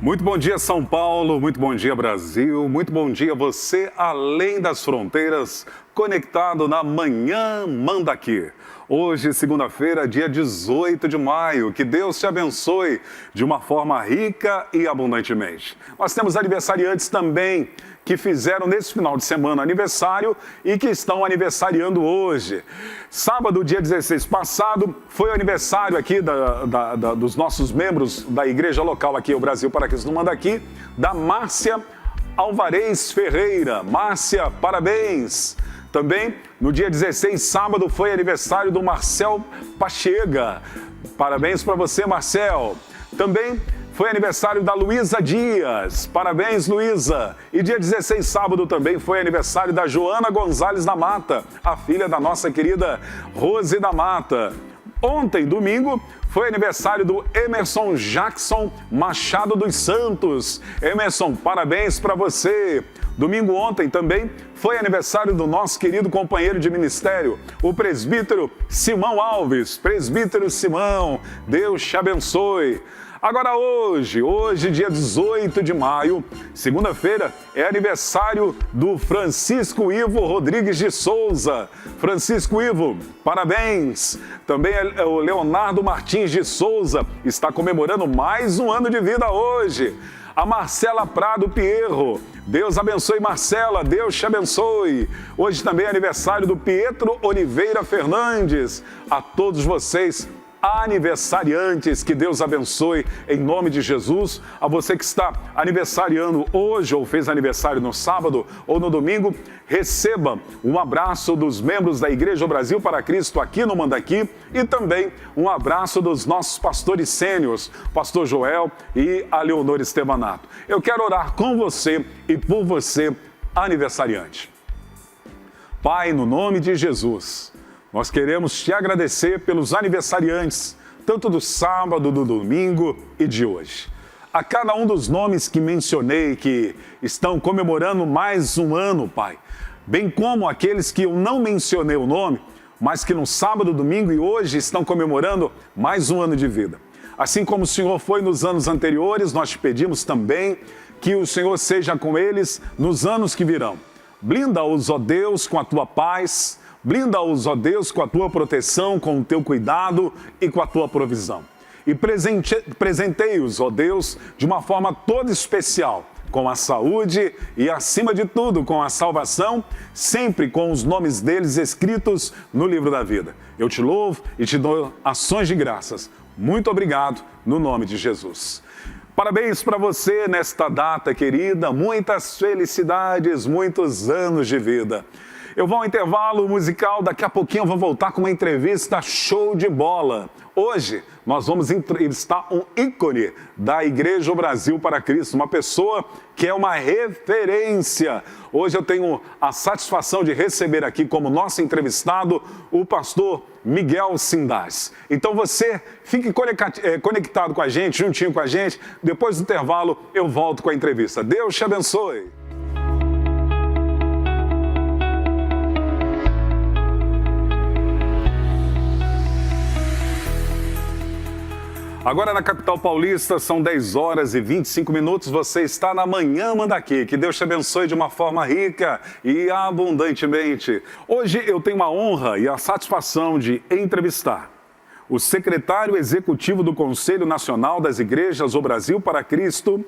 Muito bom dia, São Paulo, muito bom dia, Brasil, muito bom dia você além das fronteiras, conectado na Manhã Manda Aqui. Hoje, segunda-feira, dia 18 de maio, que Deus te abençoe de uma forma rica e abundantemente. Nós temos aniversariantes também que fizeram nesse final de semana aniversário e que estão aniversariando hoje. Sábado, dia 16 passado, foi o aniversário aqui dos nossos membros da igreja local aqui, o Brasil para Cristo Manda Aqui, da Márcia Alvarez Ferreira. Márcia, parabéns! Também, no dia 16, sábado, foi aniversário do Marcel Pachega. Parabéns para você, Marcel. Também foi aniversário da Luísa Dias. Parabéns, Luísa. E dia 16, sábado, também foi aniversário da Joana Gonzalez da Mata, a filha da nossa querida Rose da Mata. Ontem, domingo, foi aniversário do Emerson Jackson Machado dos Santos. Emerson, parabéns para você. Domingo ontem também foi aniversário do nosso querido companheiro de ministério, o presbítero Simão Alves. Presbítero Simão, Deus te abençoe. Agora hoje, dia 18 de maio, segunda-feira, é aniversário do Francisco Ivo Rodrigues de Souza. Francisco Ivo, parabéns! Também o Leonardo Martins de Souza está comemorando mais um ano de vida hoje. A Marcela Prado Pierro. Deus abençoe, Marcela, Deus te abençoe. Hoje também é aniversário do Pietro Oliveira Fernandes. A todos vocês, aniversariantes, que Deus abençoe em nome de Jesus. A você que está aniversariando hoje ou fez aniversário no sábado ou no domingo, receba um abraço dos membros da Igreja Brasil para Cristo aqui no Manda Aqui e também um abraço dos nossos pastores sêniores, pastor Joel e a Leonor Estevanato. Eu quero orar com você e por você, aniversariante. Pai, no nome de Jesus, nós queremos te agradecer pelos aniversariantes, tanto do sábado, do domingo e de hoje. A cada um dos nomes que mencionei, que estão comemorando mais um ano, Pai, bem como aqueles que eu não mencionei o nome, mas que no sábado, domingo e hoje estão comemorando mais um ano de vida. Assim como o Senhor foi nos anos anteriores, nós te pedimos também que o Senhor seja com eles nos anos que virão. Blinda-os, ó Deus, com a tua paz. Blinda-os, ó Deus, com a tua proteção, com o teu cuidado e com a tua provisão. E presentei-os, ó Deus, de uma forma toda especial, com a saúde e, acima de tudo, com a salvação, sempre com os nomes deles escritos no livro da vida. Eu te louvo e te dou ações de graças. Muito obrigado, no nome de Jesus. Parabéns para você nesta data, querida. Muitas felicidades, muitos anos de vida. Eu vou ao intervalo musical, daqui a pouquinho eu vou voltar com uma entrevista show de bola. Hoje nós vamos entrevistar um ícone da Igreja Brasil para Cristo, uma pessoa que é uma referência. Hoje eu tenho a satisfação de receber aqui como nosso entrevistado o pastor Miguel Sindás. Então você fique conectado com a gente, juntinho com a gente. Depois do intervalo eu volto com a entrevista. Deus te abençoe. Agora na capital paulista são 10 horas e 25 minutos, você está na Manhã Manda Aqui. Que Deus te abençoe de uma forma rica e abundantemente. Hoje eu tenho a honra e a satisfação de entrevistar o secretário executivo do Conselho Nacional das Igrejas do Brasil para Cristo,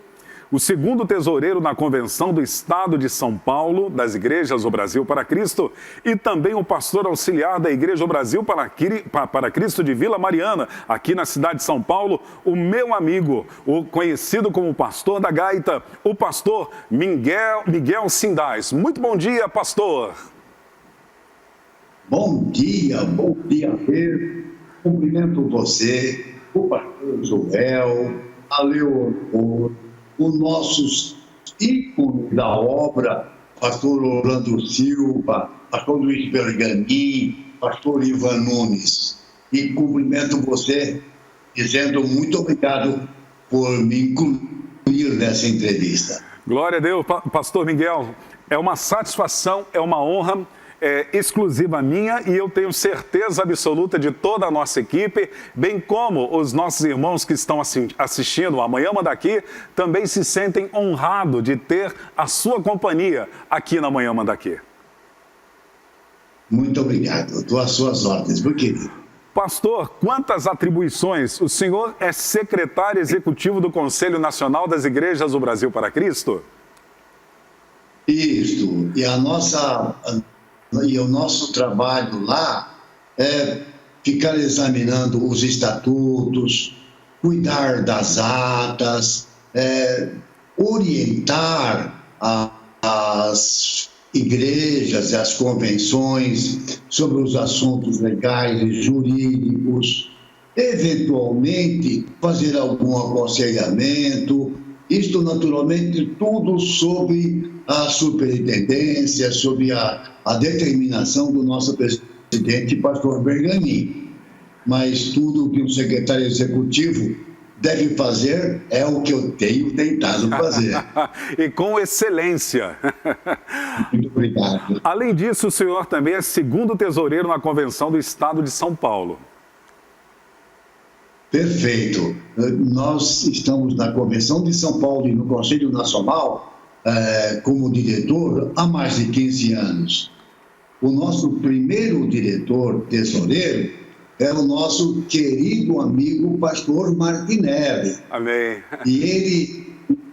o segundo tesoureiro na Convenção do Estado de São Paulo, das Igrejas do Brasil para Cristo, e também o pastor auxiliar da Igreja do Brasil para Cristo de Vila Mariana, aqui na cidade de São Paulo, o meu amigo, o conhecido como pastor da gaita, o pastor Miguel Sindás. Muito bom dia, pastor. Bom dia, Pedro. Cumprimento você, o pastor Joel, a Leonor, os nossos ícones da obra, pastor Orlando Silva, pastor Luiz Bergamin, pastor Ivan Nunes. E cumprimento você, dizendo muito obrigado por me incluir nessa entrevista. Glória a Deus, pastor Miguel. É uma satisfação, é uma honra exclusiva minha e eu tenho certeza absoluta de toda a nossa equipe, bem como os nossos irmãos que estão assistindo Amanhã Manda Aqui, também se sentem honrados de ter a sua companhia aqui na Amanhã Manda Aqui. Muito obrigado. Estou às suas ordens, meu querido. Pastor, quantas atribuições? O senhor é secretário executivo do Conselho Nacional das Igrejas do Brasil para Cristo? Isso. E o nosso trabalho lá é ficar examinando os estatutos, cuidar das atas, orientar as igrejas e as convenções sobre os assuntos legais e jurídicos, eventualmente fazer algum aconselhamento, isto naturalmente tudo sob a superintendência, sob a determinação do nosso presidente, pastor Bergamin. Mas tudo que um secretário executivo deve fazer é o que eu tenho tentado fazer. E com excelência. Muito obrigado. Além disso, o senhor também é segundo tesoureiro na Convenção do Estado de São Paulo. Perfeito. Nós estamos na Convenção de São Paulo e no Conselho Nacional como diretor há mais de 15 anos. O nosso primeiro diretor tesoureiro é o nosso querido amigo pastor Martinelli. Amém. E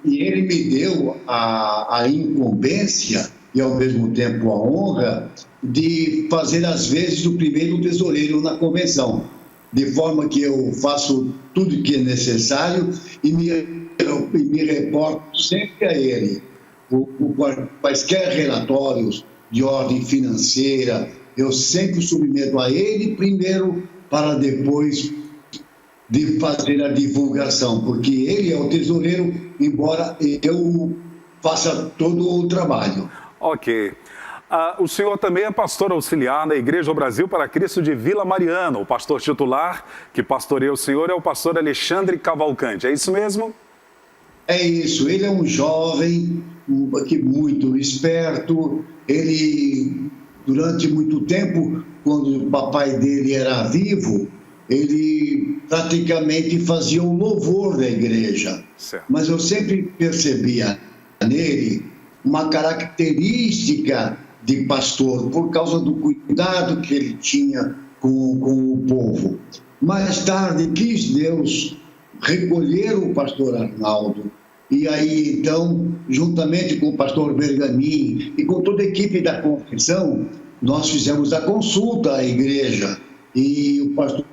ele me deu a incumbência e, ao mesmo tempo, a honra de fazer, às vezes, o primeiro tesoureiro na convenção, de forma que eu faço tudo o que é necessário e me reporto sempre a ele. Quaisquer relatórios de ordem financeira, eu sempre submeto a ele primeiro, para depois de fazer a divulgação, porque ele é o tesoureiro, embora eu faça todo o trabalho. Ok. O senhor também é pastor auxiliar na Igreja do Brasil para Cristo de Vila Mariana. O pastor titular que pastoreia o senhor é o pastor Alexandre Cavalcante. É isso mesmo? É isso. Ele é um jovem muito esperto. Ele, durante muito tempo, quando o papai dele era vivo, ele praticamente fazia o louvor da igreja. Certo. Mas eu sempre percebia nele uma característica de pastor, por causa do cuidado que ele tinha com o povo. Mais tarde, quis Deus recolher o pastor Arnaldo. E aí, então, juntamente com o pastor Bergamin e com toda a equipe da confissão, nós fizemos a consulta à igreja. E o pastor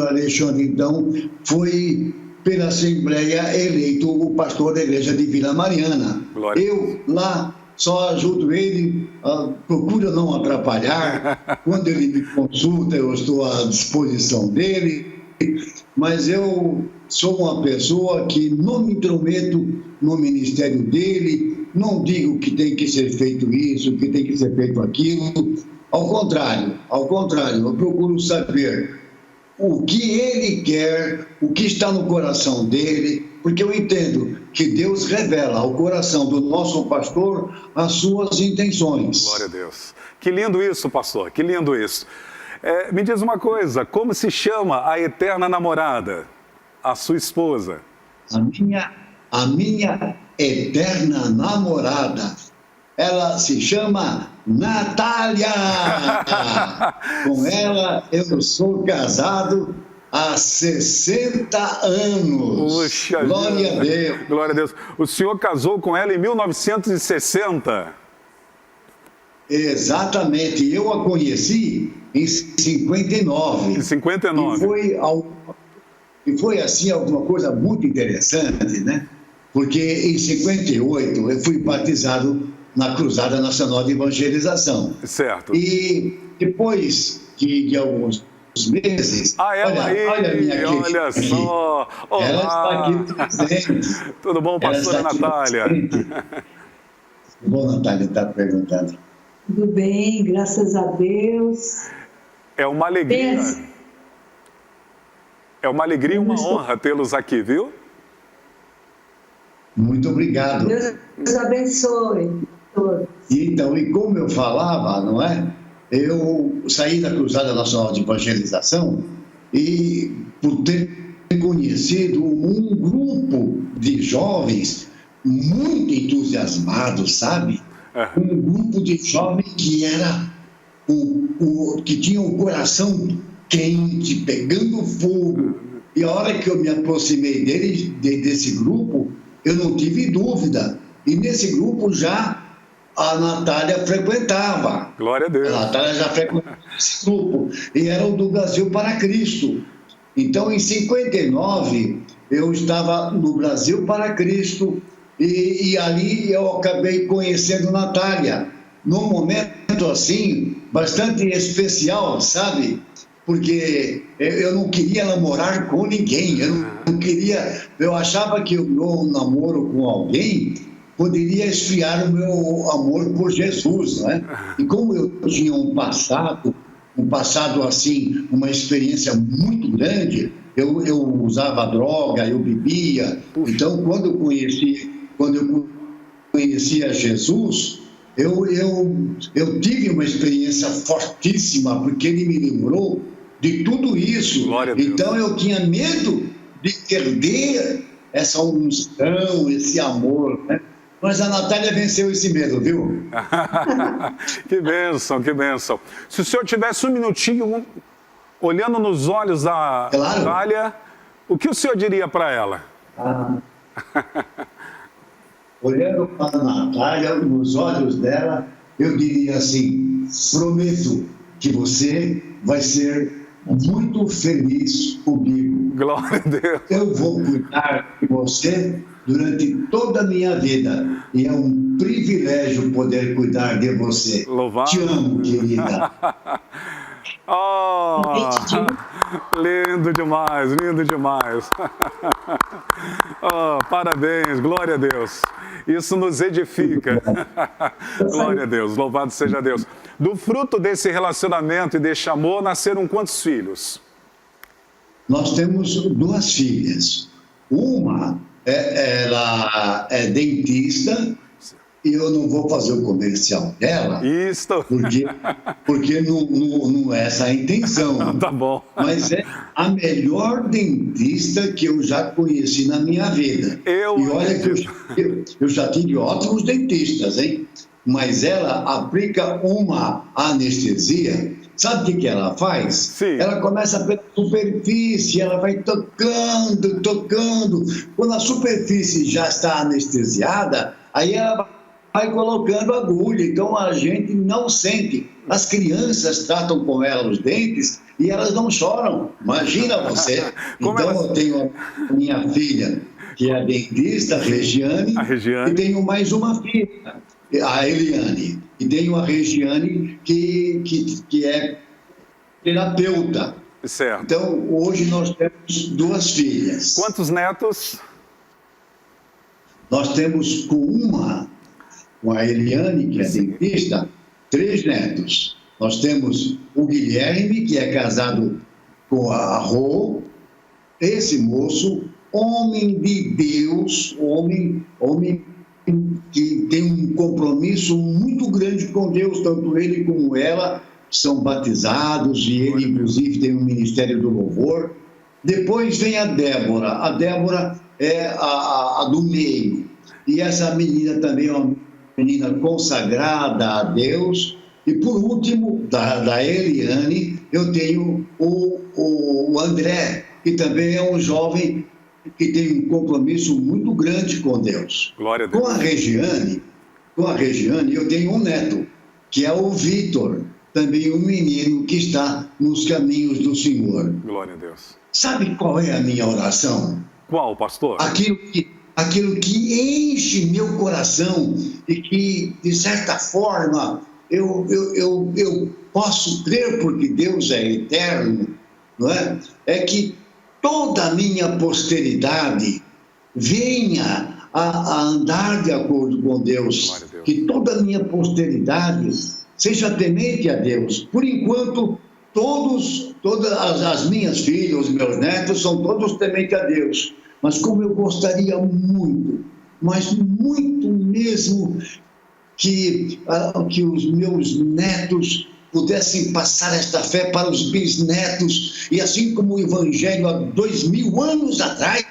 Alexandre, então, foi, pela Assembleia, eleito o pastor da igreja de Vila Mariana. Glória. Eu, lá, só ajudo ele, procuro não atrapalhar. Quando ele me consulta, eu estou à disposição dele. Mas eu sou uma pessoa que não me intrometo no ministério dele, não digo que tem que ser feito isso, que tem que ser feito aquilo. Ao contrário, eu procuro saber o que ele quer, o que está no coração dele, porque eu entendo que Deus revela ao coração do nosso pastor as suas intenções. Glória a Deus. Que lindo isso, pastor, que lindo isso. Me diz uma coisa, como se chama a eterna namorada, a sua esposa? A minha eterna namorada, ela se chama Natália. Com ela eu sou casado há 60 anos. Puxa, glória a Deus. Glória a Deus. O senhor casou com ela em 1960? Exatamente. Eu a conheci em 59. Em 59. E foi assim alguma coisa muito interessante, né? Porque em 58 eu fui batizado na Cruzada Nacional de Evangelização. Certo. E depois de alguns meses... olha minha querida. Olha só. Olá. Ela está aqui presente. Tudo bom, pastora Natália? Tudo bom, Natália, está perguntando. Tudo bem, graças a Deus. É uma alegria. É uma alegria e uma honra tê-los aqui, viu? Muito obrigado. Deus abençoe todos. Então, e como eu falava, não é? eu saí da Cruzada Nacional de Evangelização e, por ter conhecido um grupo de jovens muito entusiasmados, sabe? Um grupo de jovens que era que tinha o coração quente, pegando fogo. E a hora que eu me aproximei desse grupo, eu não tive dúvida. E nesse grupo já a Natália frequentava. Glória a Deus. A Natália já frequentava esse grupo. E era o do Brasil para Cristo. Então, em 59, eu estava no Brasil para Cristo. E ali eu acabei conhecendo Natália. Num momento assim, bastante especial, sabe? Porque eu não queria namorar com ninguém. Eu achava que o meu namoro com alguém poderia esfriar o meu amor por Jesus, né? E como eu tinha um passado assim, uma experiência muito grande, eu usava droga, eu bebia. Então, quando eu conhecia Jesus, eu tive uma experiência fortíssima, porque ele me lembrou de tudo isso. Glória a Deus. Então, eu tinha medo de perder essa unção, esse amor, né? Mas a Natália venceu esse medo, viu? Que bênção, que bênção. Se o senhor tivesse um minutinho olhando nos olhos da Natália, o que o senhor diria para ela? Olhando para a Natália, nos olhos dela, eu diria assim: prometo que você vai ser muito feliz comigo. Glória a Deus. Eu vou cuidar de você durante toda a minha vida. E é um privilégio poder cuidar de você. Louvado. Te amo, querida. Oh, lindo demais, lindo demais. Oh, parabéns, glória a Deus. Isso nos edifica. Glória a Deus, louvado seja Deus. Do fruto desse relacionamento e desse amor, nasceram quantos filhos? Nós temos 2 filhas. Uma, ela é dentista, e eu não vou fazer o comercial dela, porque não é essa a intenção. Tá bom. Mas é a melhor dentista que eu já conheci na minha vida. E olha que eu já tive ótimos dentistas, hein? Mas ela aplica uma anestesia. Sabe o que ela faz? Sim. Ela começa pela superfície, ela vai tocando. Quando a superfície já está anestesiada, aí ela vai colocando agulha. Então a gente não sente. As crianças tratam com ela os dentes e elas não choram. Imagina você. Então eu tenho a minha filha, que é a dentista, a Regiane, e tenho mais uma filha, a Eliane. E tenho a Regiane, que é terapeuta. Certo. Então, hoje nós temos 2 filhas. Quantos netos? Nós temos com a Eliane, que é dentista, 3 netos. Nós temos o Guilherme, que é casado com a Rô. Esse moço, homem de Deus, homem que tem um compromisso muito grande com Deus, tanto ele como ela são batizados, e ele, inclusive, tem um ministério do louvor. Depois vem a Débora. A Débora é a do meio. E essa menina também é uma menina consagrada a Deus. E, por último, da Eliane, eu tenho o André, que também é um jovem que tem um compromisso muito grande com Deus. Glória a Deus. Com a Regiane, eu tenho um neto, que é o Vitor, também um menino que está nos caminhos do Senhor. Glória a Deus. Sabe qual é a minha oração? Qual, pastor? Aquilo que enche meu coração e que, de certa forma, eu posso crer, porque Deus é eterno, não é? É que toda a minha posteridade venha a andar de acordo com Deus. Que toda a minha posteridade seja temente a Deus. Por enquanto, todas as minhas filhas, os meus netos, são todos tementes a Deus. Mas como eu gostaria muito, mas muito mesmo, que os meus netos pudessem passar esta fé para os bisnetos, e assim como o Evangelho há 2000 anos atrás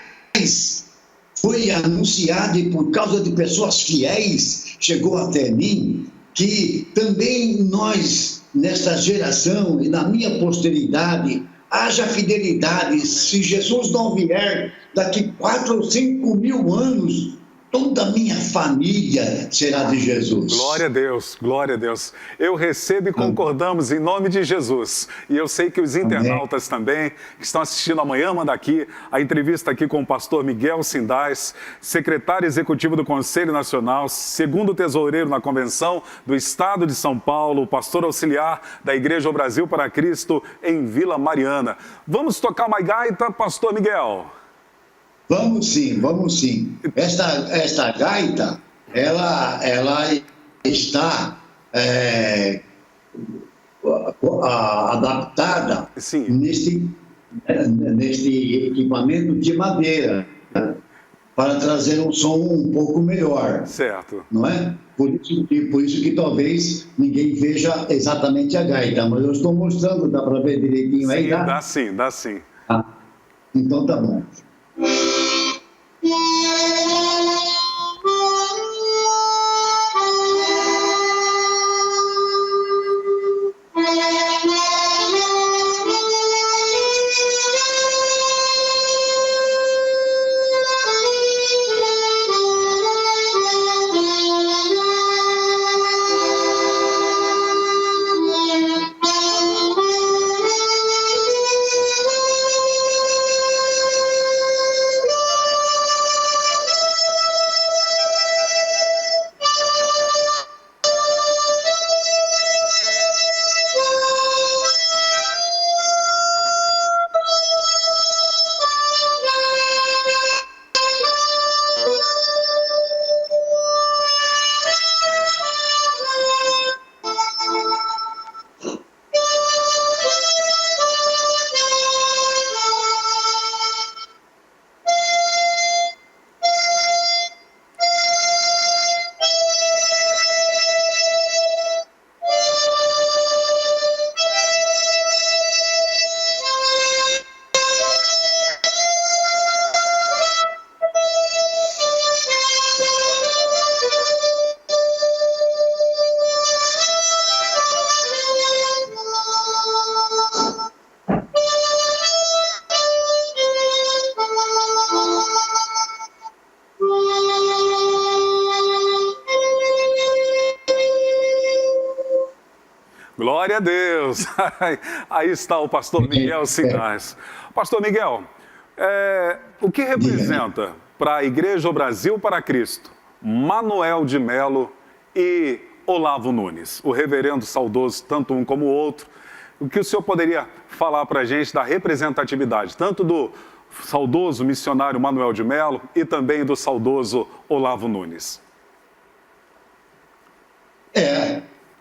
foi anunciado e por causa de pessoas fiéis chegou até mim, que também nós, nesta geração e na minha posteridade, haja fidelidade. Se Jesus não vier daqui 4 ou 5 mil anos, toda a minha família será de Jesus. Glória a Deus, glória a Deus. Eu recebo e concordamos em nome de Jesus. E eu sei que os internautas também, que estão assistindo amanhã, manda aqui a entrevista aqui com o pastor Miguel Sindás, secretário executivo do Conselho Nacional, segundo tesoureiro na Convenção do Estado de São Paulo, pastor auxiliar da Igreja Brasil para Cristo em Vila Mariana. Vamos tocar uma gaita, pastor Miguel? Vamos sim, vamos sim. Esta gaita, ela está adaptada neste equipamento de madeira, para trazer um som um pouco melhor. Certo. Não é? Por isso que talvez ninguém veja exatamente a gaita, mas eu estou mostrando, dá para ver direitinho aí? Sim, dá sim, dá sim. Ah, então tá bom. Glória a Deus! Aí está o pastor Miguel Sindás. Pastor Miguel, o que representa para a Igreja Brasil para Cristo Manuel de Melo e Olavo Nunes, o reverendo saudoso, tanto um como o outro? O que o senhor poderia falar para a gente da representatividade, tanto do saudoso missionário Manuel de Melo e também do saudoso Olavo Nunes?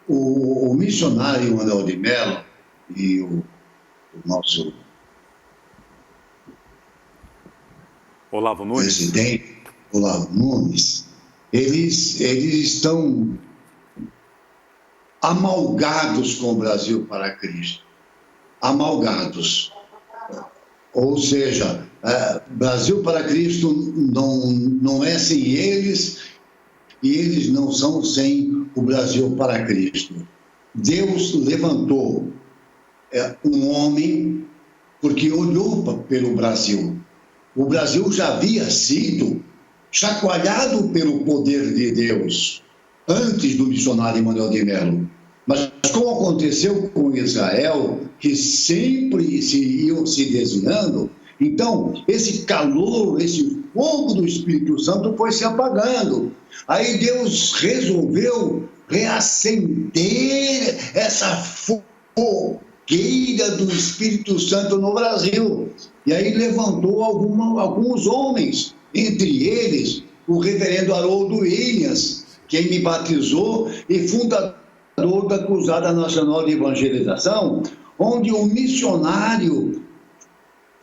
O missionário Manuel de Melo e o nosso Olavo Nunes, presidente Olavo Nunes, eles estão amalgados com o Brasil para Cristo. Amalgados. Ou seja, Brasil para Cristo não é sem eles, e eles não são sem o Brasil para Cristo. Deus levantou um homem porque olhou pelo Brasil. O Brasil já havia sido chacoalhado pelo poder de Deus antes do missionário Manuel de Melo. Mas como aconteceu com Israel, que sempre iam se desviando, então esse calor, esse fogo do Espírito Santo foi se apagando. Aí Deus resolveu reacender essa fogueira do Espírito Santo no Brasil. E aí levantou alguns homens, entre eles o reverendo Haroldo Williams, quem me batizou e fundador da Cruzada Nacional de Evangelização, onde o missionário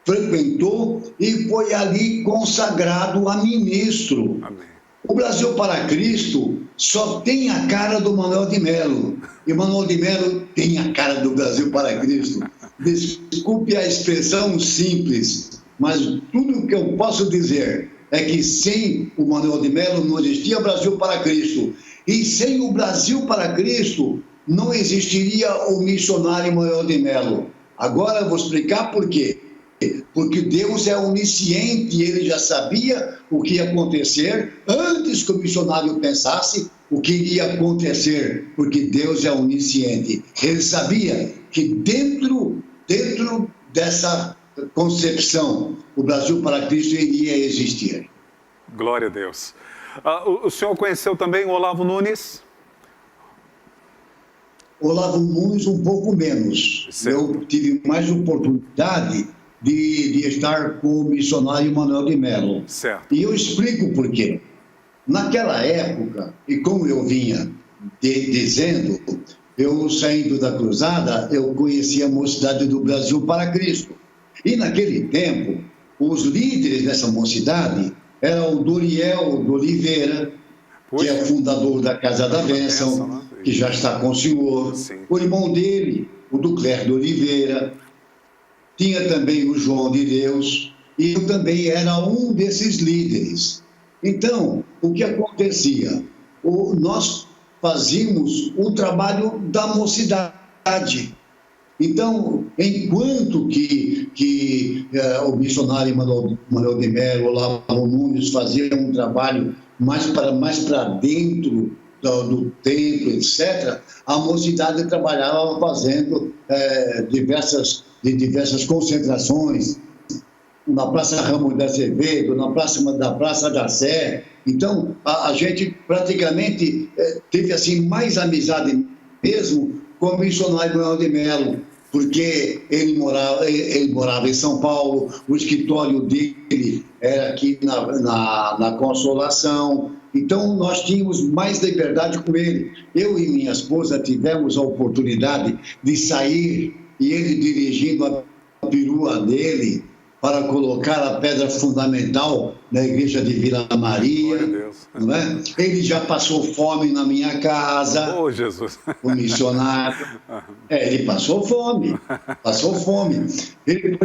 frequentou e foi ali consagrado a ministro. Amém. O Brasil para Cristo só tem a cara do Manuel de Mello. E Manuel de Mello tem a cara do Brasil para Cristo. Desculpe a expressão simples, mas tudo que eu posso dizer é que sem o Manuel de Mello não existia Brasil para Cristo. E sem o Brasil para Cristo não existiria o missionário Manuel de Mello. Agora eu vou explicar por quê. Porque Deus é onisciente e ele já sabia o que ia acontecer antes que o missionário pensasse o que iria acontecer, porque Deus é onisciente. Ele sabia que dentro dessa concepção, o Brasil para Cristo iria existir. Glória a Deus. O senhor conheceu também o Olavo Nunes? Olavo Nunes um pouco menos. Certo. Eu tive mais oportunidade de estar com o missionário Manuel de Mello. Certo. E eu explico por quê. Naquela época, e como eu vinha dizendo, eu saindo da cruzada, eu conheci a Mocidade do Brasil para Cristo. E naquele tempo, os líderes dessa mocidade eram o Doriel de Oliveira, que é o fundador da Casa da Bênção, que já está com o senhor. Sim. O irmão dele, o Ducler de Oliveira. Tinha também o João de Deus, e eu também era um desses líderes. Então, o que acontecia? Nós fazíamos o trabalho da mocidade. Então, enquanto que o missionário Manuel de Mello, Olavo Nunes faziam um trabalho mais para dentro do templo, etc., a mocidade trabalhava fazendo diversas concentrações na Praça Ramos de Azevedo, da Praça da Sé. Então, a gente praticamente teve assim mais amizade mesmo com o missionário Manuel de Mello, porque ele morava em São Paulo, o escritório dele era aqui na Consolação. Então, nós tínhamos mais liberdade com ele. Eu e minha esposa tivemos a oportunidade de sair e ele dirigindo a perua dele para colocar a pedra fundamental na igreja de Vila Maria. Não é? Ele já passou fome na minha casa. Oh, Jesus! O missionário. Ele passou fome. Ele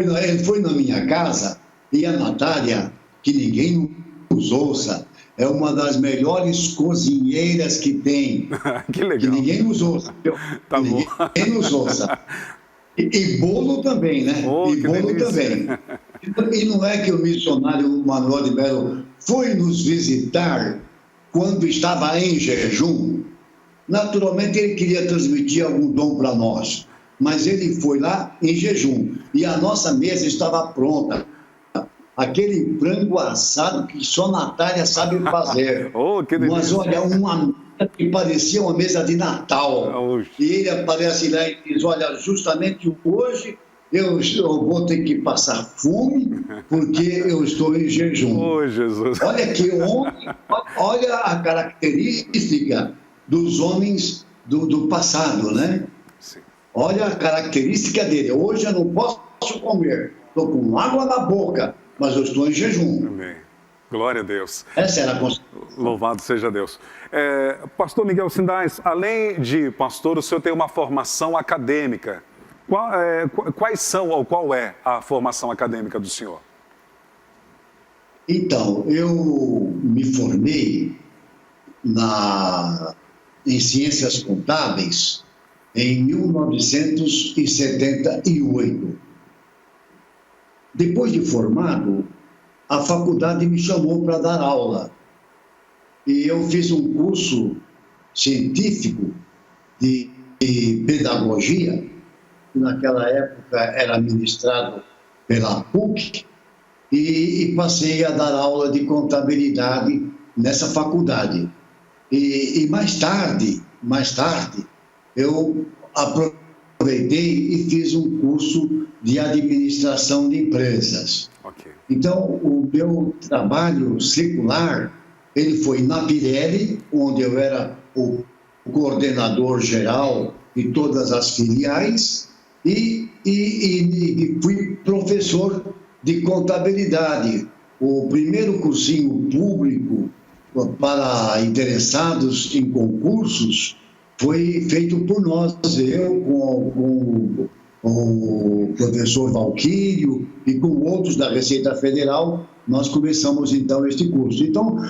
foi na minha casa e a Natália, que ninguém nos ouça, é uma das melhores cozinheiras que tem. Que legal. Que ninguém nos ouça. Tá ninguém nos ouça. E bolo também, né? Oh, e bolo também. E não é que o missionário Manuel de Mello foi nos visitar quando estava em jejum? Naturalmente ele queria transmitir algum dom para nós, mas ele foi lá em jejum e a nossa mesa estava pronta. Aquele frango assado que só Natália sabe fazer. Oh, que delícia. Mas olha, uma mesa que parecia uma mesa de Natal. Oh. E ele aparece lá e diz, olha, justamente hoje eu vou ter que passar fome porque eu estou em jejum. Oh, Jesus. Olha que homem, olha a característica dos homens do passado, né? Sim. Olha a característica dele. Hoje eu não posso comer, estou com água na boca, mas eu estou em jejum. Amém. Glória a Deus. Essa era a concepção. Louvado seja Deus. Pastor Miguel Sindais, além de pastor, o senhor tem uma formação acadêmica. Qual é a formação acadêmica do senhor? Então, eu me formei em Ciências Contábeis em 1978. Depois de formado, a faculdade me chamou para dar aula. E eu fiz um curso científico de pedagogia, que naquela época era ministrado pela PUC, e passei a dar aula de contabilidade nessa faculdade. E mais tarde, eu aproveitei e fiz um curso de administração de empresas. Okay. Então, o meu trabalho secular, ele foi na Pirelli, onde eu era o coordenador geral de todas as filiais, e fui professor de contabilidade. O primeiro cursinho público para interessados em concursos foi feito por nós, eu com o professor Valquírio e com outros da Receita Federal, nós começamos então este curso. Então,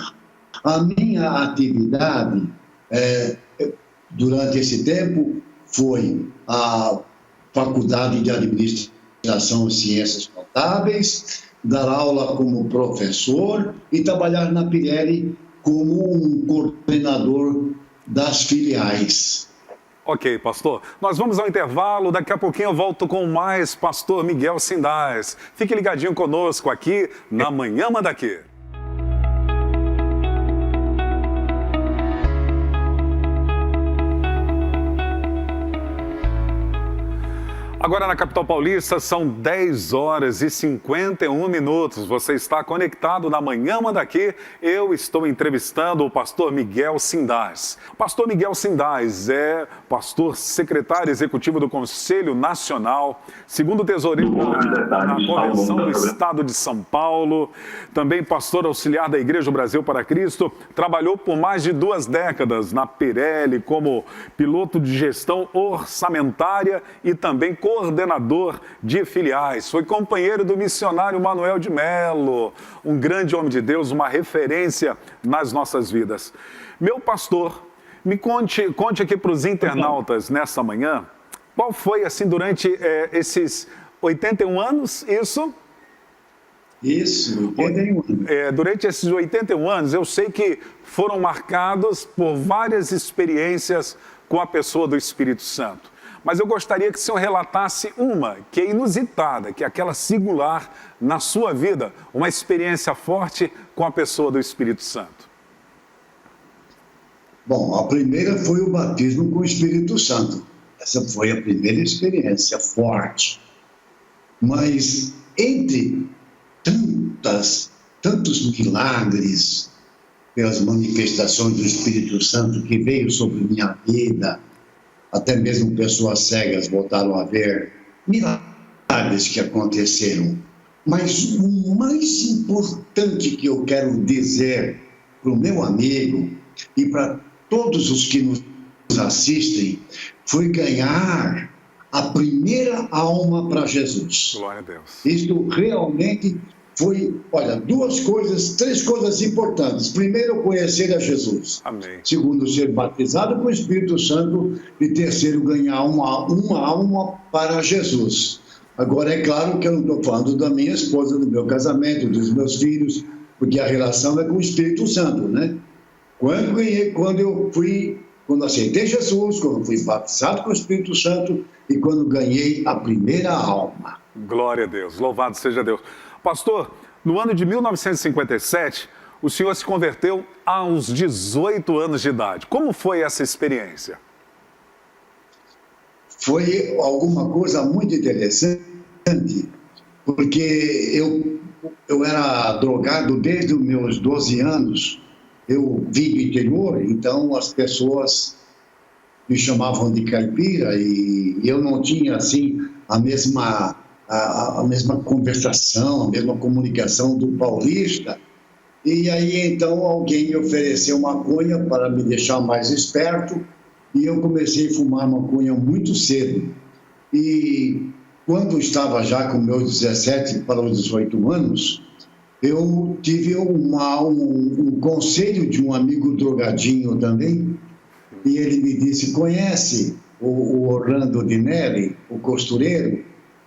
a minha atividade durante esse tempo foi a Faculdade de Administração e Ciências Contábeis, dar aula como professor e trabalhar na Pirelli como um coordenador das filiais. Ok, pastor. Nós vamos ao intervalo. Daqui a pouquinho eu volto com mais pastor Miguel Sindás. Fique ligadinho conosco aqui na Manhã Manda Aqui. Agora na capital paulista são 10 horas e 51 minutos. Você está conectado na Manhã Manda Aqui. Eu estou entrevistando o pastor Miguel Sindás. Pastor Miguel Sindás é pastor secretário executivo do Conselho Nacional, segundo tesoureiro na Convenção do Estado de São Paulo, também pastor auxiliar da Igreja Brasil para Cristo, trabalhou por mais de 2 décadas na Pirelli como piloto de gestão orçamentária e também coordenador de filiais. Foi companheiro do missionário Manuel de Melo, um grande homem de Deus, uma referência nas nossas vidas. Meu pastor, me conte aqui para os internautas nessa manhã, qual foi, assim, durante esses 81 anos, isso? Isso, 81 anos. Durante esses 81 anos, eu sei que foram marcados por várias experiências com a pessoa do Espírito Santo. Mas eu gostaria que o senhor relatasse uma que é inusitada, que é aquela singular na sua vida, uma experiência forte com a pessoa do Espírito Santo. Bom, a primeira foi o batismo com o Espírito Santo. Essa foi a primeira experiência forte. Mas entre tantos milagres, pelas manifestações do Espírito Santo que veio sobre minha vida, até mesmo pessoas cegas voltaram a ver milagres que aconteceram. Mas o mais importante que eu quero dizer para o meu amigo e para todos os que nos assistem foi ganhar a primeira alma para Jesus. Glória a Deus. Isso realmente foi, olha, 3 coisas importantes. Primeiro, conhecer a Jesus. Amém. Segundo, ser batizado com o Espírito Santo. E terceiro, ganhar uma alma para Jesus. Agora, é claro que eu não estou falando da minha esposa, do meu casamento, dos meus filhos, porque a relação é com o Espírito Santo, né? Quando aceitei Jesus, quando fui batizado com o Espírito Santo e quando ganhei a primeira alma. Glória a Deus, louvado seja Deus. Pastor, no ano de 1957, o senhor se converteu aos 18 anos de idade. Como foi essa experiência? Foi alguma coisa muito interessante, porque eu era drogado desde os meus 12 anos. Eu vim do interior, então as pessoas me chamavam de caipira e eu não tinha, assim, a mesma conversação, a mesma comunicação do paulista. E aí, então, alguém me ofereceu maconha para me deixar mais esperto e eu comecei a fumar maconha muito cedo. E quando estava já com meus 17 para os 18 anos, eu tive um conselho de um amigo drogadinho também, e ele me disse: conhece o Orlando Dinelli, o costureiro? Eu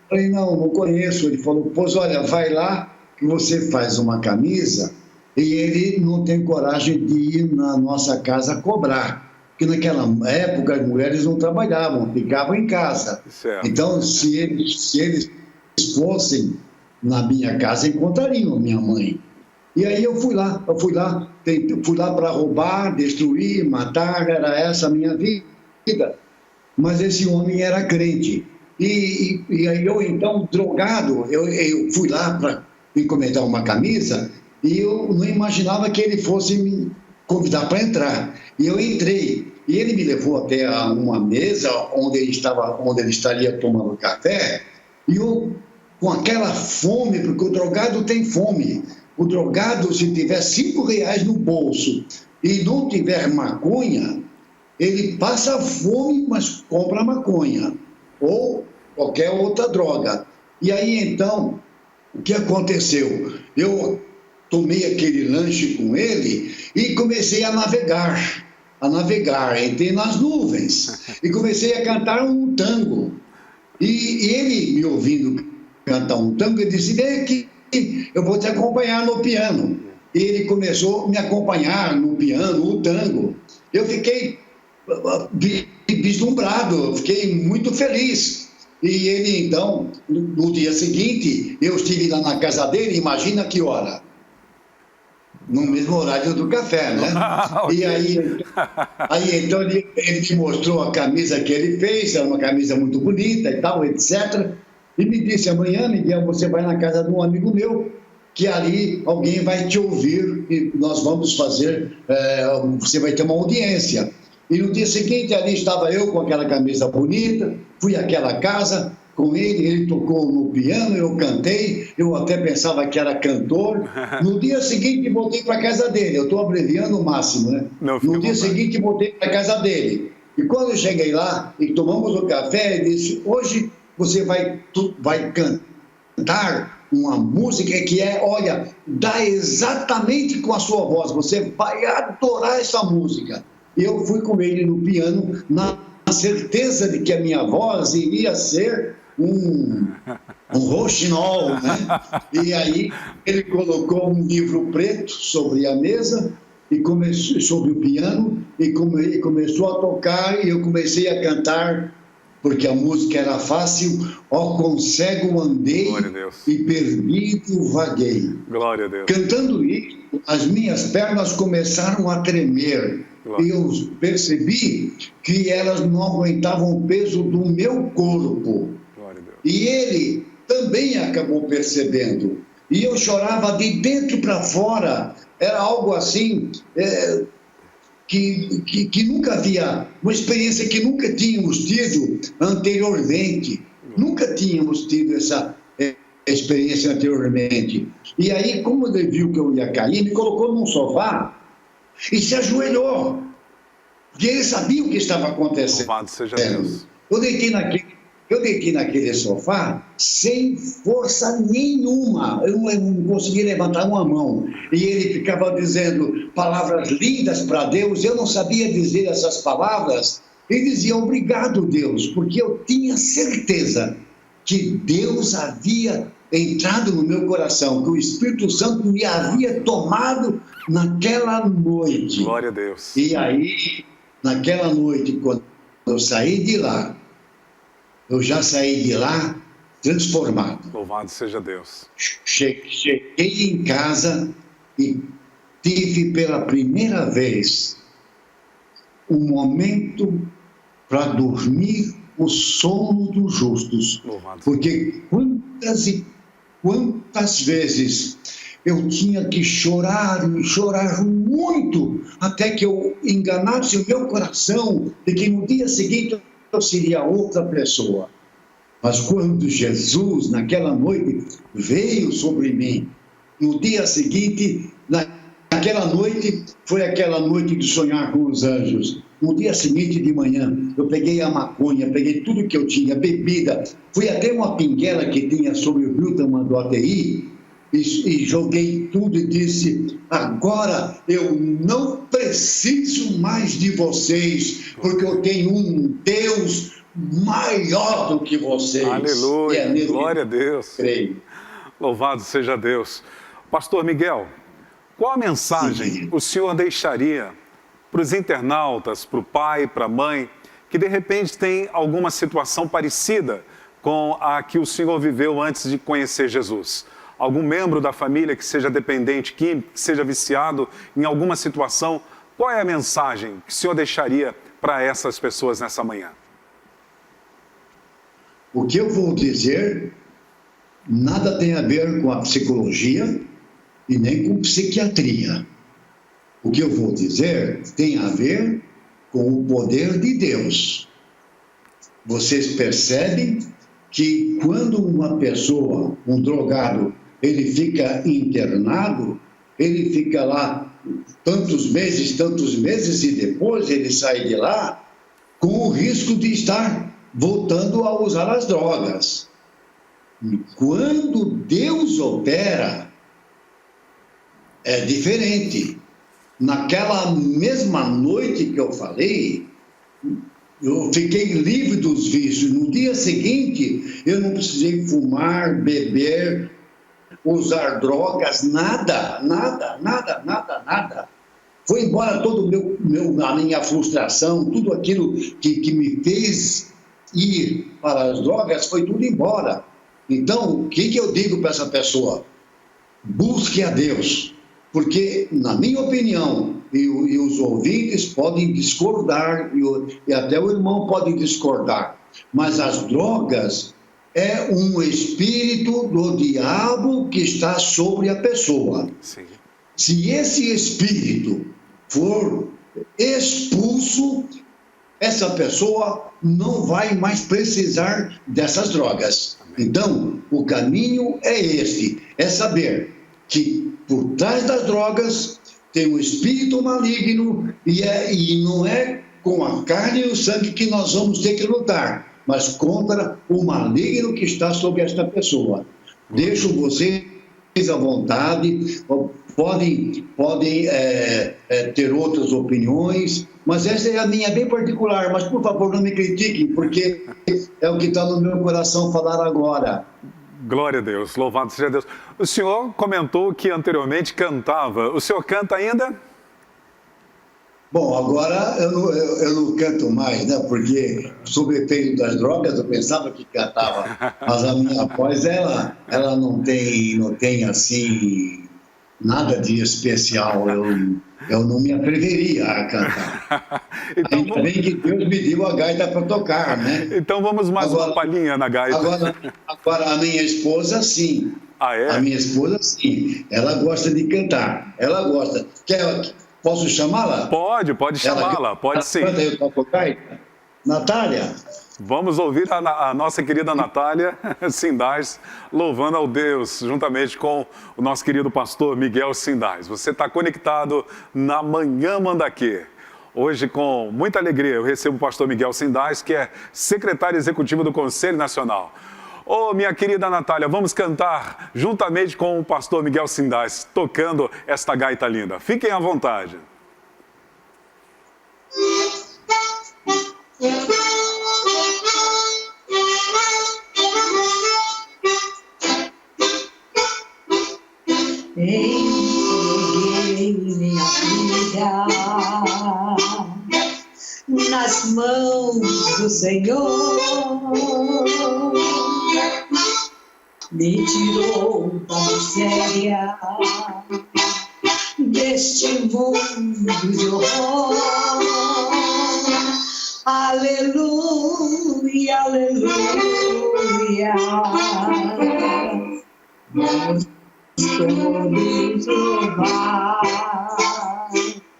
falei: não conheço. Ele falou: pois olha, vai lá que você faz uma camisa e ele não tem coragem de ir na nossa casa cobrar, porque naquela época as mulheres não trabalhavam, ficavam em casa. Certo. Então, se eles fossem na minha casa, encontrariam minha mãe. E aí eu fui lá para roubar, destruir, matar, era essa a minha vida. Mas esse homem era crente. E aí eu, então, drogado, eu fui lá para encomendar uma camisa e eu não imaginava que ele fosse me convidar para entrar. E eu entrei. E ele me levou até uma mesa onde ele estaria tomando café, e eu, com aquela fome, porque o drogado tem fome, o drogado, se tiver R$5 no bolso e não tiver maconha, ele passa fome, mas compra maconha, ou qualquer outra droga. E aí, então, o que aconteceu? Eu tomei aquele lanche com ele e comecei a navegar, entrei nas nuvens e comecei a cantar um tango. E ele, me ouvindo cantar um tango, ele disse: vem aqui, eu vou te acompanhar no piano. E ele começou a me acompanhar no piano, o tango. Eu fiquei vislumbrado, eu fiquei muito feliz. E ele, então, no dia seguinte, eu estive lá na casa dele, imagina que hora? No mesmo horário do café, né? Okay. E aí então, ele me mostrou a camisa que ele fez, era uma camisa muito bonita e tal, etc. E me disse: amanhã, Miguel, você vai na casa de um amigo meu, que ali alguém vai te ouvir e nós vamos fazer, você vai ter uma audiência. E no dia seguinte, ali estava eu com aquela camisa bonita, fui àquela casa com ele tocou no piano, eu cantei, eu até pensava que era cantor. No dia seguinte, voltei para a casa dele, eu estou abreviando o máximo, né? No dia seguinte, voltei para a casa dele. E quando eu cheguei lá e tomamos o café, ele disse: hoje você vai cantar uma música que olha, dá exatamente com a sua voz, você vai adorar essa música. E eu fui com ele no piano, na certeza de que a minha voz iria ser um roxinol, né? E aí ele colocou um livro preto sobre a mesa, e sobre o piano, e começou a tocar, e eu comecei a cantar, porque a música era fácil: ó, com cego andei e perdido vaguei. Glória a Deus. Cantando isso, as minhas pernas começaram a tremer. Glória. E eu percebi que elas não aguentavam o peso do meu corpo. Glória a Deus. E ele também acabou percebendo. E eu chorava de dentro para fora. Era algo assim... Que nunca havia, uma experiência que nunca tínhamos tido anteriormente. Nunca tínhamos tido essa experiência anteriormente. E aí, como ele viu que eu ia cair, me colocou num sofá e se ajoelhou. Porque ele sabia o que estava acontecendo. Louvado seja Deus. Eu deitei naquele sofá sem força nenhuma. Eu não conseguia levantar uma mão. E ele ficava dizendo palavras lindas para Deus. Eu não sabia dizer essas palavras. Ele dizia: obrigado, Deus, porque eu tinha certeza que Deus havia entrado no meu coração, que o Espírito Santo me havia tomado naquela noite. Glória a Deus. E aí, naquela noite, quando eu saí de lá, eu já saí de lá transformado. Louvado seja Deus. Cheguei em casa e tive pela primeira vez um momento para dormir o sono dos justos. Louvado. Porque quantas e quantas vezes eu tinha que chorar muito, até que eu enganasse o meu coração de que no dia seguinte eu seria outra pessoa. Mas quando Jesus, naquela noite, veio sobre mim, no dia seguinte, naquela noite, foi aquela noite de sonhar com os anjos. No dia seguinte de manhã, eu peguei a maconha, peguei tudo que eu tinha, bebida, fui até uma pinguela que tinha sobre o rio Tamanduateí, e joguei tudo e disse: agora eu não preciso mais de vocês, porque eu tenho um Deus maior do que vocês. Aleluia, glória a Deus. Creio. Louvado seja Deus. Pastor Miguel, qual a mensagem o senhor deixaria para os internautas, para o pai, para a mãe, que de repente tem alguma situação parecida com a que o senhor viveu antes de conhecer Jesus? Algum membro da família que seja dependente químico, que seja viciado em alguma situação, qual é a mensagem que o senhor deixaria para essas pessoas nessa manhã? O que eu vou dizer nada tem a ver com a psicologia e nem com psiquiatria. O que eu vou dizer tem a ver com o poder de Deus. Vocês percebem que quando uma pessoa, um drogado, ele fica internado, ele fica lá tantos meses, e depois ele sai de lá com o risco de estar voltando a usar as drogas. E quando Deus opera, é diferente. Naquela mesma noite que eu falei, eu fiquei livre dos vícios. No dia seguinte, eu não precisei fumar, beber, usar drogas, nada. Foi embora todo a minha frustração, tudo aquilo que me fez ir para as drogas, foi tudo embora. Então, o que eu digo para essa pessoa? Busque a Deus, porque, na minha opinião, e os ouvintes podem discordar, e até o irmão pode discordar, mas as drogas é um espírito do diabo que está sobre a pessoa. Sim. Se esse espírito for expulso, essa pessoa não vai mais precisar dessas drogas. Então, o caminho é este, é saber que por trás das drogas tem um espírito maligno e não é com a carne e o sangue que nós vamos ter que lutar, mas contra o maligno que está sobre esta pessoa. Deixo vocês à vontade, podem ter outras opiniões, mas essa é a minha bem particular, mas por favor não me critiquem, porque é o que está no meu coração falar agora. Glória a Deus, louvado seja Deus. O senhor comentou que anteriormente cantava, o senhor canta ainda? Bom, agora eu não canto mais, né? Porque sob efeito das drogas eu pensava que cantava, mas a minha voz ela não tem assim nada de especial. Eu não me atreveria a cantar. Então, ainda bem que Deus me deu a gaita para tocar, né? Então vamos mais uma palhinha na gaita. Agora a minha esposa sim. Ah, é? A minha esposa sim. Ela gosta de cantar. Ela gosta. Posso chamá-la? Pode chamá-la, pode sim. Eu toco gaita. Natália? Vamos ouvir a nossa querida Natália Sindais louvando ao Deus, juntamente com o nosso querido pastor Miguel Sindais. Você está conectado na Manhã Mandaquê. Hoje, com muita alegria, eu recebo o pastor Miguel Sindais, que é secretário executivo do Conselho Nacional. Ô, minha querida Natália, vamos cantar juntamente com o pastor Miguel Sindais, tocando esta gaita linda. Fiquem à vontade. Entreguei minha vida nas mãos do Senhor, me tirou da miséria deste mundo de horror. Aleluia, aleluia. Vamos todos louvar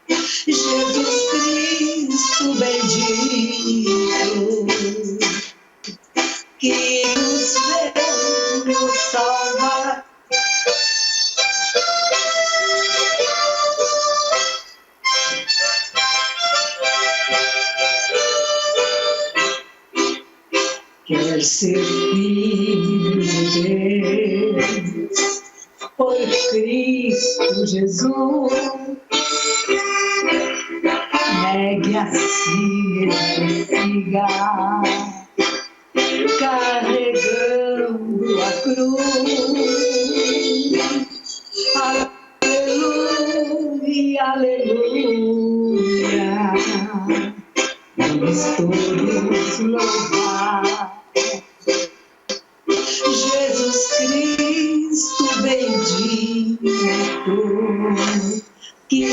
Jesus Cristo bendito, que nos veio salvar. Quer ser filho de Deus por Cristo Jesus, negue a si mesmo, siga carregando a cruz. Aleluia, aleluia. Vamos todos louvar Jesus Cristo bendito, que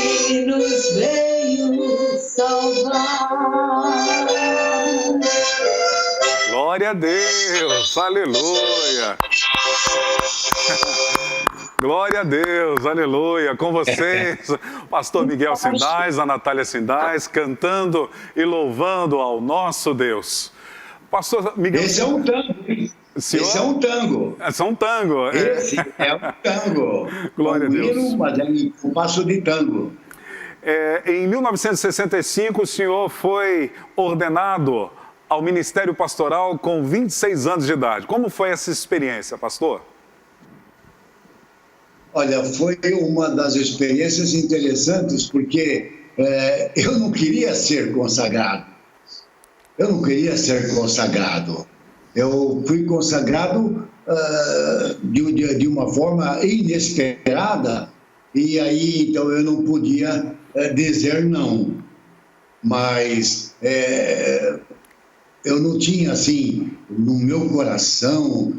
nos veio salvar. Glória a Deus, aleluia. Glória a Deus, aleluia. Com vocês, pastor Miguel Sindais, a Natália Sindais, cantando e louvando ao nosso Deus. Pastor Miguel... Esse é um tanto, hein? Senhor... Esse é um tango. Esse é um tango. Esse é um tango. Glória a Deus. Hino, mas é um passo de tango. Em 1965, o senhor foi ordenado ao Ministério Pastoral com 26 anos de idade. Como foi essa experiência, pastor? Olha, foi uma das experiências interessantes, porque eu não queria ser consagrado. Eu não queria ser consagrado. Eu fui consagrado de uma forma inesperada, e aí, então, eu não podia dizer não. Mas eu não tinha, assim, no meu coração,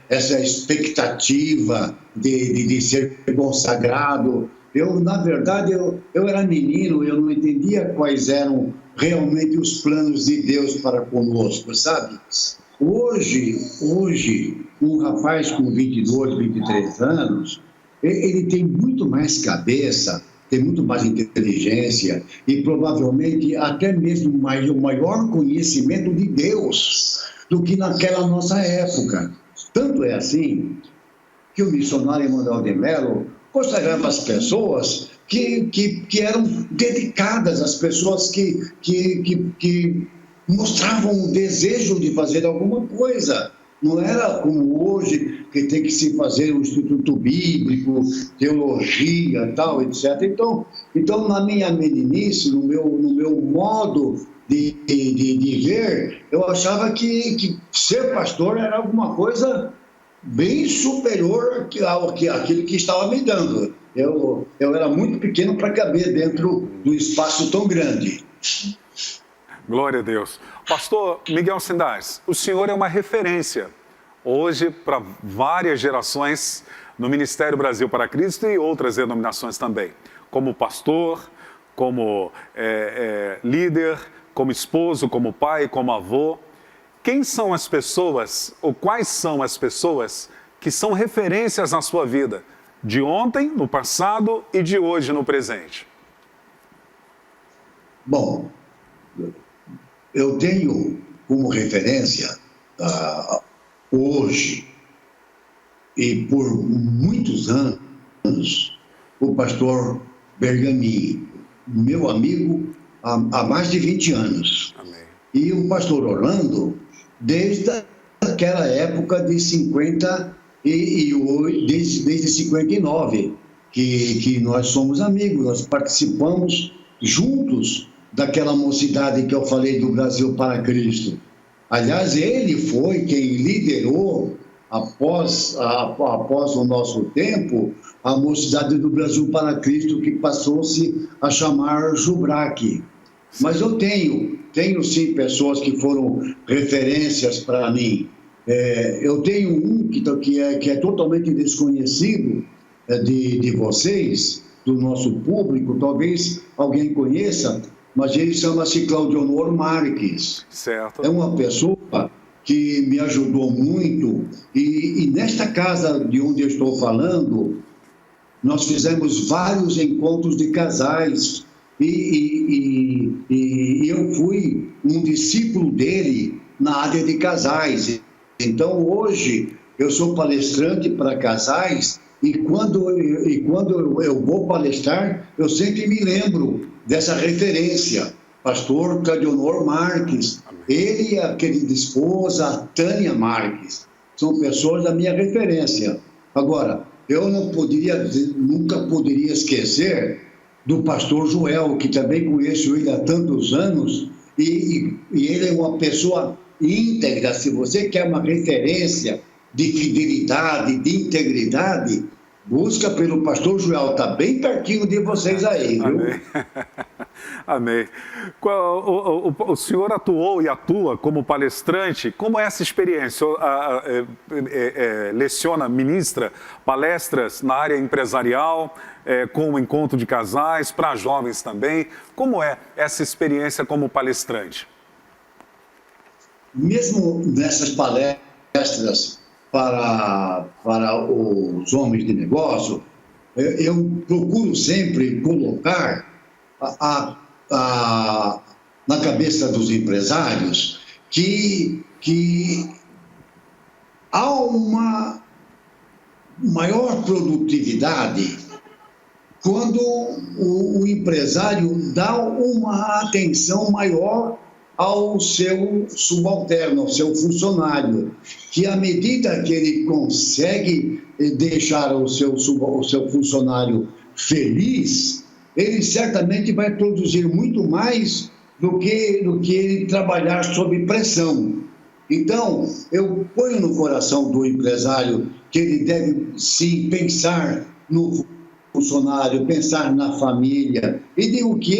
essa expectativa de ser consagrado. Eu, na verdade, eu era menino, eu não entendia quais eram realmente os planos de Deus para conosco, sabe? Hoje, um rapaz com 22, 23 anos, ele tem muito mais cabeça, tem muito mais inteligência e provavelmente até mesmo o maior conhecimento de Deus do que naquela nossa época. Tanto é assim que o missionário Emanuel de Melo consagrava as pessoas que eram dedicadas, as pessoas que mostravam o desejo de fazer alguma coisa. Não era como hoje, que tem que se fazer um instituto bíblico, teologia, tal, etc. Então na minha meninice, no meu modo de ver, eu achava que ser pastor era alguma coisa bem superior àquilo que estava me dando. Eu era muito pequeno para caber dentro do espaço tão grande. Glória a Deus. Pastor Miguel Sindars, o senhor é uma referência hoje para várias gerações no Ministério Brasil para Cristo e outras denominações também. Como pastor, como líder, como esposo, como pai, como avô. Quem são as pessoas, ou quais são as pessoas que são referências na sua vida? De ontem, no passado e de hoje, no presente. Bom, eu tenho como referência hoje e por muitos anos o pastor Bergamin, meu amigo há mais de 20 anos. Amém. E o pastor Orlando, desde aquela época de 58, desde 59, que nós somos amigos, nós participamos juntos daquela mocidade que eu falei do Brasil para Cristo. Aliás, ele foi quem liderou, após o nosso tempo, a mocidade do Brasil para Cristo, que passou-se a chamar Jubrac. Mas eu tenho sim pessoas que foram referências para mim. Eu tenho um que é totalmente desconhecido de vocês, do nosso público, talvez alguém conheça, mas ele chama-se Claudionor Marques. Certo. É uma pessoa que me ajudou muito e nesta casa de onde eu estou falando, nós fizemos vários encontros de casais e eu fui um discípulo dele na área de casais. Então, hoje, eu sou palestrante para casais e quando eu vou palestrar, eu sempre me lembro dessa referência, pastor Claudionor Marques. Ele e a querida esposa Tânia Marques são pessoas da minha referência. Agora, eu nunca poderia esquecer do pastor Joel, que também conheço ele há tantos anos, e ele é uma pessoa íntegra. Se você quer uma referência de fidelidade, de integridade, busca pelo pastor Joel, está bem pertinho de vocês aí, viu? Amém. Amém. O senhor atuou e atua como palestrante. Como é essa experiência? O senhor leciona, ministra palestras na área empresarial, com o encontro de casais, para jovens também. Como é essa experiência como palestrante? Mesmo nessas palestras para os homens de negócio, eu procuro sempre colocar na cabeça dos empresários que há uma maior produtividade quando o empresário dá uma atenção maior ao seu subalterno, ao seu funcionário, que à medida que ele consegue deixar o seu funcionário feliz, ele certamente vai produzir muito mais do que ele trabalhar sob pressão. Então, eu ponho no coração do empresário que ele deve, sim, pensar no funcionário, pensar na família, e digo que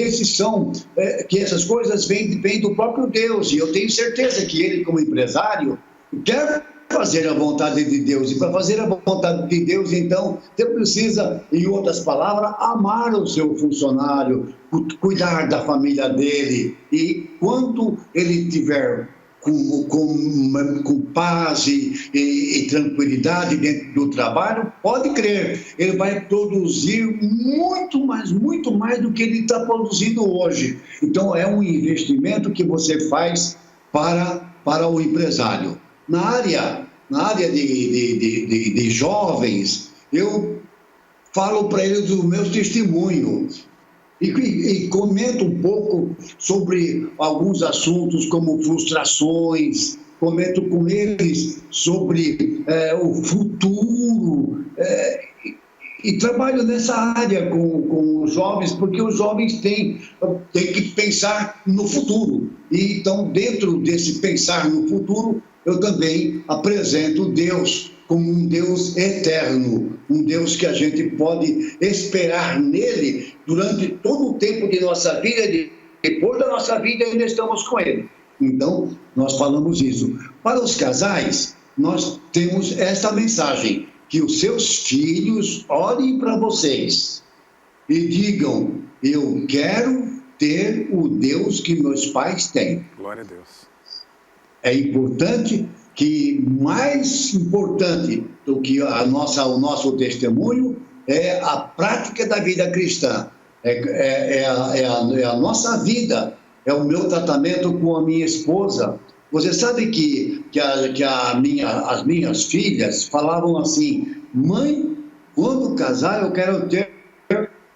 que essas coisas vêm do próprio Deus, e eu tenho certeza que ele, como empresário, quer fazer a vontade de Deus, e para fazer a vontade de Deus, então, você precisa, em outras palavras, amar o seu funcionário, cuidar da família dele, e quando ele tiver com paz e tranquilidade dentro do trabalho, pode crer, ele vai produzir muito mais do que ele está produzindo hoje. Então, é um investimento que você faz para o empresário. Na área de jovens, eu falo para eles do meu testemunho, e comento um pouco sobre alguns assuntos como frustrações, comento com eles sobre o futuro, e trabalho nessa área com os jovens, porque os jovens têm que pensar no futuro. E então, dentro desse pensar no futuro, eu também apresento Deus como um Deus eterno, um Deus que a gente pode esperar nele durante todo o tempo de nossa vida, depois da nossa vida ainda estamos com ele. Então, nós falamos isso. Para os casais, nós temos essa mensagem, que os seus filhos olhem para vocês e digam: eu quero ter o Deus que meus pais têm. Glória a Deus. É importante que, mais importante do que o nosso testemunho, é a prática da vida cristã, é a nossa vida, é o meu tratamento com a minha esposa. Você sabe que as minhas filhas falavam assim: mãe, quando casar eu quero ter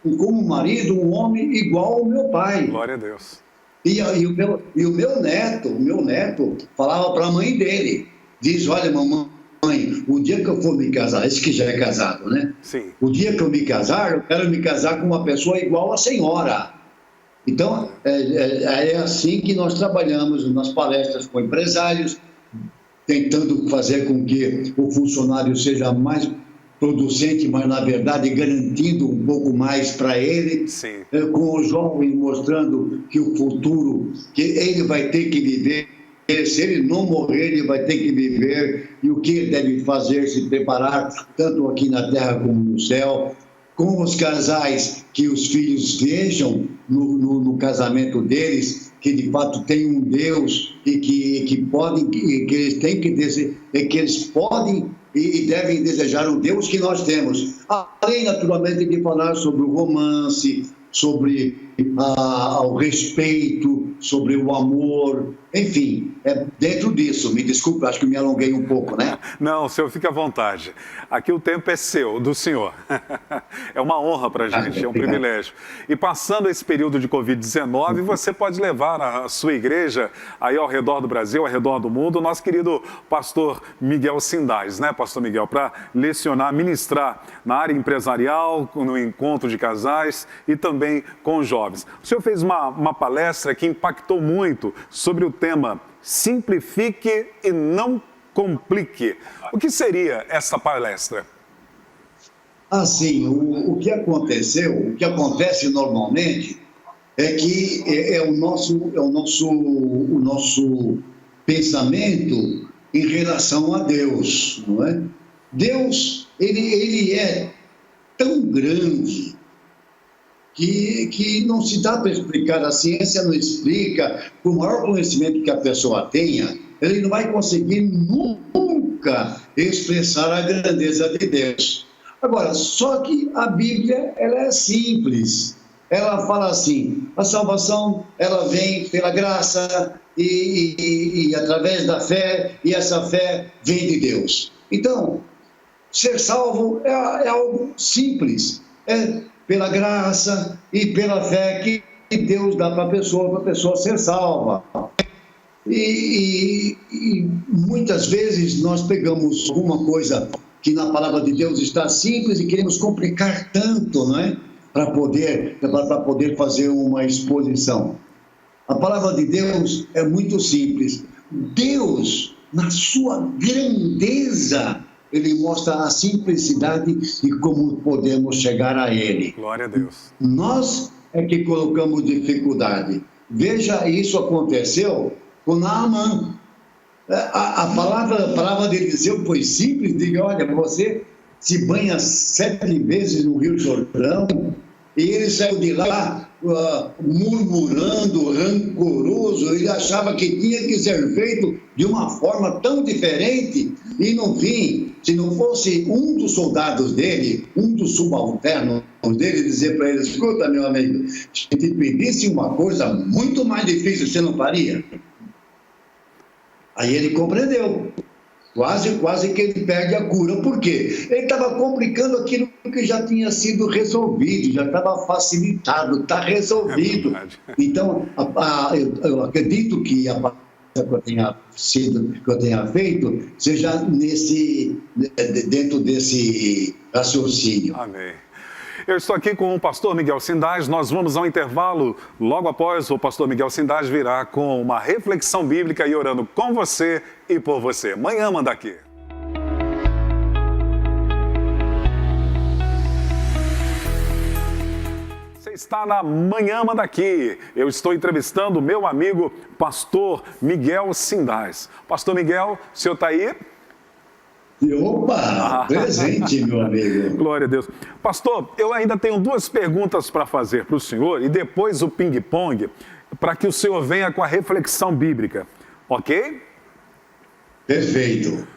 como marido um homem igual ao meu pai. Glória a Deus. E o meu neto falava para a mãe dele, diz: olha, mamãe, o dia que eu for me casar, esse que já é casado, né? Sim. O dia que eu me casar, eu quero me casar com uma pessoa igual à senhora. Então, é assim que nós trabalhamos nas palestras com empresários, tentando fazer com que o funcionário seja mais producente, mas, na verdade, garantindo um pouco mais para ele. Sim. Com o jovem mostrando que o futuro, que ele vai ter que viver, se ele não morrer, ele vai ter que viver, e o que ele deve fazer, se preparar, tanto aqui na terra como no céu. Com os casais, que os filhos vejam no casamento deles, que de fato tem um Deus e que eles têm que eles podem e devem desejar o Deus que nós temos. Além, naturalmente, de falar sobre o romance, sobre o respeito, sobre o amor, enfim, é dentro disso. Me desculpe, acho que me alonguei um pouco, né? Não, o senhor fica à vontade. Aqui o tempo é seu, do senhor. É uma honra para a gente, é um privilégio. E passando esse período de Covid-19, você pode levar a sua igreja aí ao redor do Brasil, ao redor do mundo, o nosso querido pastor Miguel Sindais, né, pastor Miguel, para lecionar, ministrar na área empresarial, no encontro de casais e também com os jovens. O senhor fez uma palestra que impactou muito sobre o tema Simplifique e não complique. O que seria essa palestra? Assim, o que aconteceu, o que acontece normalmente é que o nosso pensamento em relação a Deus, não é? Deus, ele é tão grande que não se dá para explicar, a ciência não explica, por maior conhecimento que a pessoa tenha, ele não vai conseguir nunca expressar a grandeza de Deus. Agora, só que a Bíblia, ela é simples. Ela fala assim: a salvação, ela vem pela graça, e através da fé, e essa fé vem de Deus. Então, ser salvo é algo simples, é pela graça e pela fé que Deus dá para a pessoa ser salva. E muitas vezes nós pegamos alguma coisa que na palavra de Deus está simples e queremos complicar tanto, não é? Para poder fazer uma exposição. A palavra de Deus é muito simples. Deus, na sua grandeza, Ele mostra a simplicidade e como podemos chegar a Ele. Glória a Deus. Nós é que colocamos dificuldade. Veja, isso aconteceu com Naamã. A palavra de Eliseu foi simples, diga, olha, você se banha 7 vezes no Rio Jordão, e ele saiu de lá murmurando, rancoroso, ele achava que tinha que ser feito de uma forma tão diferente, e no fim, se não fosse um dos soldados dele, um dos subalternos dele, dizer para ele, escuta, meu amigo, se te pedisse uma coisa muito mais difícil, você não faria? Aí ele compreendeu, quase que ele perde a cura. Por quê? Ele estava complicando aquilo que já tinha sido resolvido, já estava facilitado, está resolvido. Então, eu acredito que a palestra que eu tenha feito seja dentro desse raciocínio. Amém. Eu estou aqui com o pastor Miguel Sindás, nós vamos ao intervalo. Logo após, o pastor Miguel Sindás virá com uma reflexão bíblica e orando com você e por você. Manhã Manda Aqui. Você está na Manhã Manda Aqui. Eu estou entrevistando o meu amigo, pastor Miguel Sindás. Pastor Miguel, o senhor está aí? Opa, presente, meu amigo. Glória a Deus. Pastor, eu ainda tenho 2 perguntas para fazer para o senhor e depois o ping-pong, para que o senhor venha com a reflexão bíblica, ok? Perfeito.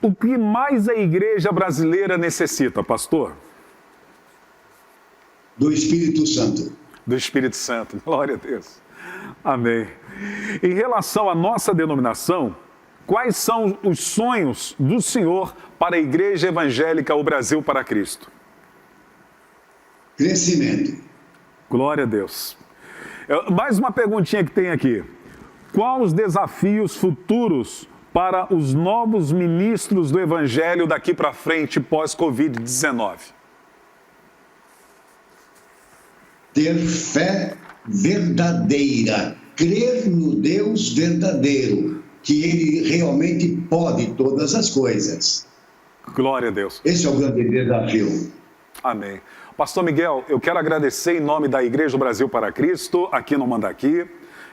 O que mais a igreja brasileira necessita, pastor? Do Espírito Santo. Do Espírito Santo, glória a Deus. Amém. Em relação à nossa denominação, quais são os sonhos do senhor para a Igreja Evangélica O Brasil para Cristo? Crescimento. Glória a Deus. Mais uma perguntinha que tem aqui. Quais os desafios futuros para os novos ministros do Evangelho daqui para frente pós-Covid-19? Ter fé verdadeira. Crer no Deus verdadeiro, que Ele realmente pode todas as coisas. Glória a Deus. Esse é o grande desafio. Amém. Pastor Miguel, eu quero agradecer em nome da Igreja do Brasil para Cristo, aqui no Manda Aqui.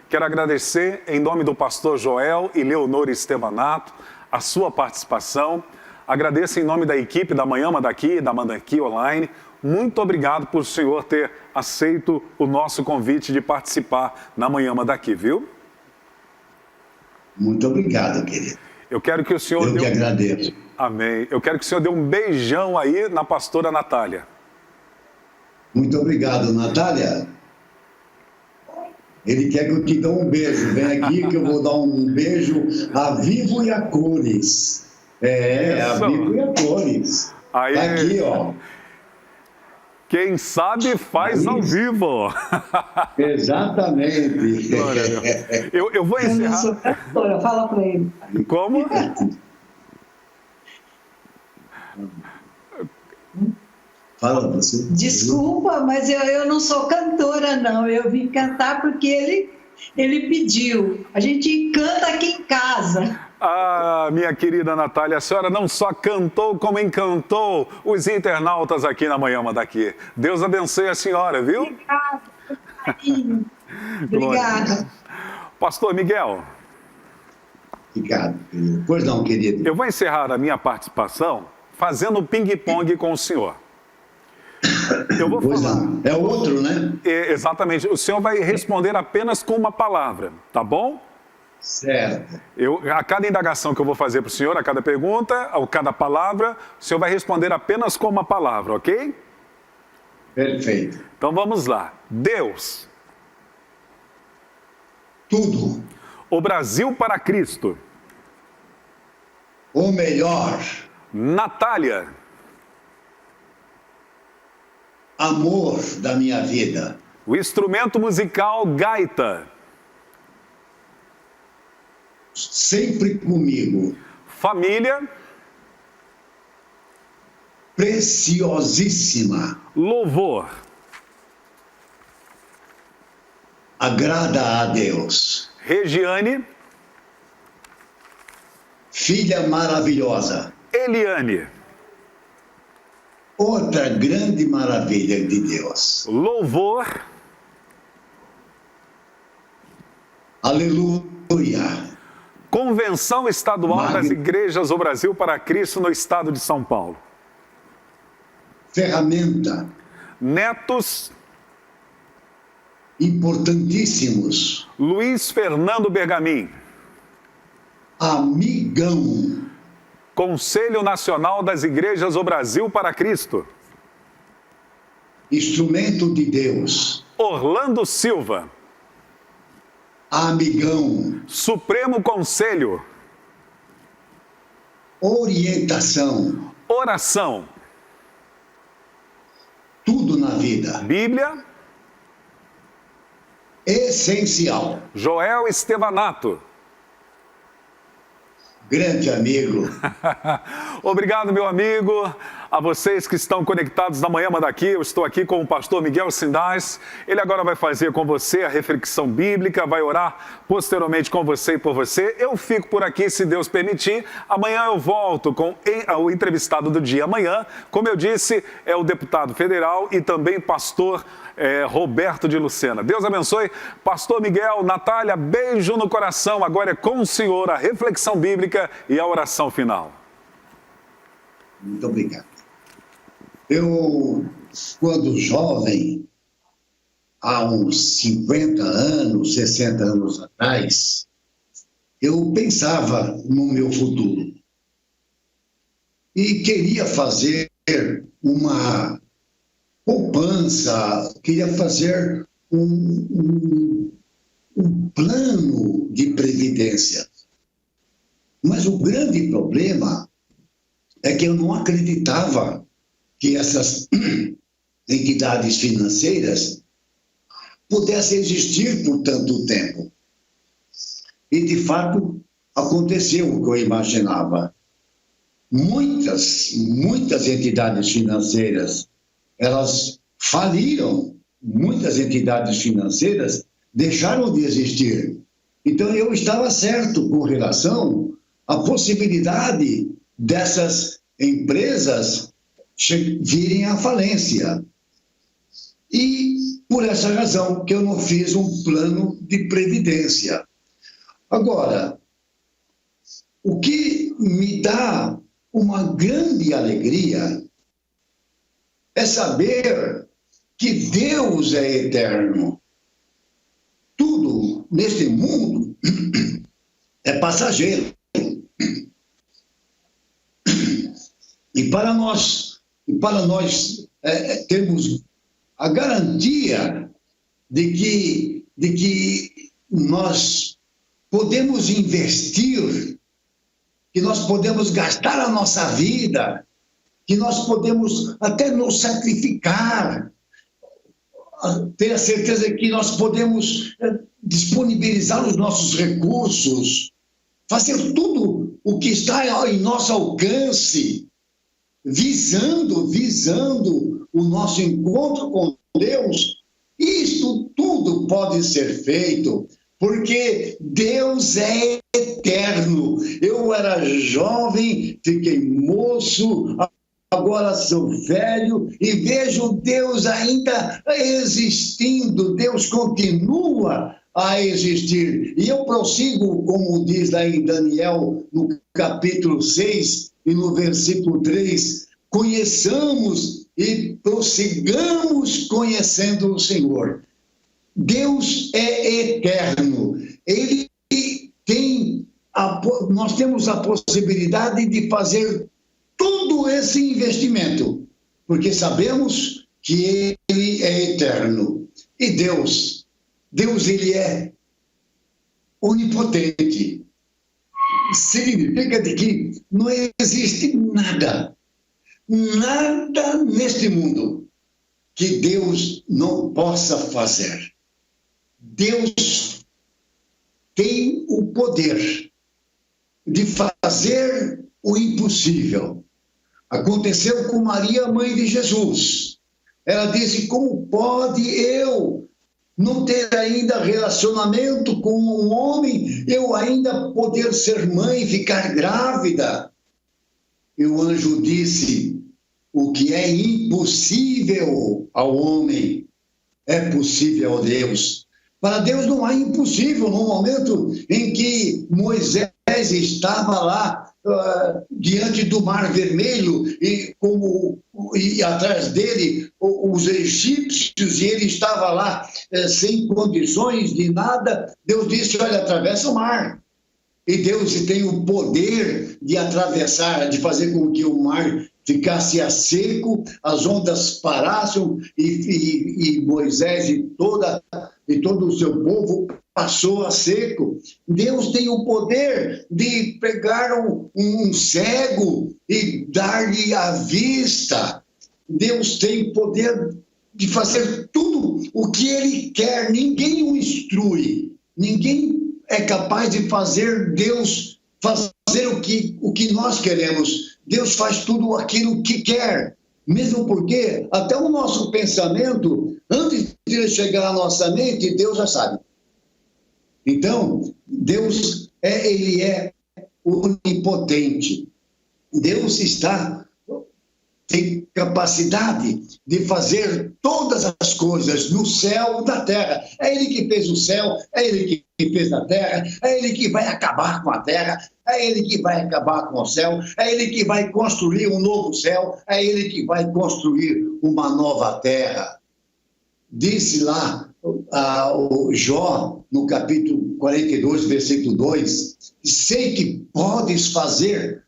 Quero agradecer em nome do pastor Joel e Leonor Estevanato a sua participação. Agradeço em nome da equipe da Manhã Manda Aqui, da Manda Aqui Online. Muito obrigado por o senhor ter aceito o nosso convite de participar na Manhã Manda Aqui, viu? Muito obrigado, querido. Eu quero que o senhor... Eu que agradeço. Amém. Eu quero que o senhor dê um beijão aí na pastora Natália. Muito obrigado, Natália. Ele quer que eu te dê um beijo. Vem aqui que eu vou dar um beijo a vivo e a cores. A vivo e a cores. Aí... Tá aqui, ó. Quem sabe faz ao vivo. Exatamente. Glória a Deus. Eu vou Eu não encerrar. sou pastora, fala para ele. Como? Fala você. Desculpa, mas eu não sou cantora, não. Eu vim cantar porque ele pediu. A gente canta aqui em casa. Ah, minha querida Natália, a senhora não só cantou, como encantou os internautas aqui na Manhã Manda Aqui. Deus abençoe a senhora, viu? Obrigada, carinho. Obrigada. Pastor Miguel. Obrigado, querido. Pois não, querido. Eu vou encerrar a minha participação fazendo ping-pong com o senhor. Eu vou Pois falar. não. É outro, né? Exatamente. O senhor vai responder apenas com uma palavra, tá bom? Certo. A cada indagação que eu vou fazer para o senhor, a cada pergunta, a cada palavra, o senhor vai responder apenas com uma palavra, ok? Perfeito. Então vamos lá. Deus. Tudo. O Brasil para Cristo. O melhor. Natália. Amor da minha vida. O instrumento musical gaita. Sempre comigo. Família. Preciosíssima. Louvor. Agrada a Deus. Regiane. Filha maravilhosa. Eliane. Outra grande maravilha de Deus. Louvor. Aleluia. Convenção Estadual das Igrejas do Brasil para Cristo no Estado de São Paulo. Ferramenta. Netos. Importantíssimos. Luiz Fernando Bergamin. Amigão. Conselho Nacional das Igrejas do Brasil para Cristo. Instrumento de Deus. Orlando Silva. Amigão. Supremo Conselho. Orientação. Oração. Tudo na vida. Bíblia. Essencial. Joel Estevanato. Grande amigo. Obrigado, meu amigo. A vocês que estão conectados na Manhã Manda Aqui, eu estou aqui com o pastor Miguel Sindás. Ele agora vai fazer com você a reflexão bíblica, vai orar posteriormente com você e por você. Eu fico por aqui, se Deus permitir. Amanhã eu volto com o entrevistado do dia. Amanhã, como eu disse, é o deputado federal e também pastor Roberto de Lucena. Deus abençoe. Pastor Miguel, Natália, beijo no coração. Agora é com o senhor a reflexão bíblica e a oração final. Muito obrigado. Eu, quando jovem, há uns 50 anos, 60 anos atrás, eu pensava no meu futuro. E queria fazer uma poupança, queria fazer um plano de previdência. Mas o grande problema é que eu não acreditava que essas entidades financeiras pudessem existir por tanto tempo. E, de fato, aconteceu o que eu imaginava. Muitas entidades financeiras, elas faliram. Muitas entidades financeiras deixaram de existir. Então, eu estava certo com relação à possibilidade dessas empresas virem à falência. E por essa razão que eu não fiz um plano de previdência. Agora, o que me dá uma grande alegria é saber que Deus é eterno. Tudo neste mundo é passageiro. E para nós termos a garantia de que nós podemos investir, que nós podemos gastar a nossa vida, que nós podemos até nos sacrificar, ter a certeza que nós podemos disponibilizar os nossos recursos, fazer tudo o que está em nosso alcance, visando o nosso encontro com Deus. Isso tudo pode ser feito, porque Deus é eterno. Eu era jovem, fiquei moço, agora sou velho e vejo Deus ainda existindo. Deus continua a existir. E eu prossigo, como diz lá em Daniel, no capítulo 6 e no versículo 3, conheçamos e prossigamos conhecendo o Senhor. Deus é eterno. Nós temos a possibilidade de fazer todo esse investimento, porque sabemos que Ele é eterno. E Deus, Ele é onipotente. Significa de que não existe nada neste mundo que Deus não possa fazer. Deus tem o poder de fazer o impossível. Aconteceu com Maria, mãe de Jesus. Ela disse: como pode eu não ter ainda relacionamento com um homem, eu ainda poder ser mãe, ficar grávida? E o anjo disse: o que é impossível ao homem é possível a Deus. Para Deus não há impossível. No momento em que Moisés estava lá diante do Mar Vermelho e atrás dele os egípcios, e ele estava lá sem condições de nada, Deus disse: olha, atravessa o mar. E Deus tem o poder de atravessar, de fazer com que o mar ficasse a seco, as ondas parassem, e Moisés e todo o seu povo passou a seco. Deus tem o poder de pegar um cego e dar-lhe a vista. Deus tem o poder de fazer tudo o que Ele quer. Ninguém o instrui, ninguém é capaz de fazer Deus fazer o que nós queremos. Deus faz tudo aquilo que quer, mesmo porque até o nosso pensamento, antes de ele chegar à nossa mente, Deus já sabe. Então, Deus ele é onipotente. Deus tem capacidade de fazer todas as coisas no céu e na terra. É Ele que fez o céu, é Ele que fez a terra, é Ele que vai acabar com a terra, é Ele que vai acabar com o céu, é Ele que vai construir um novo céu, é Ele que vai construir uma nova terra. Disse lá o Jó, no capítulo 42, versículo 2, sei que podes fazer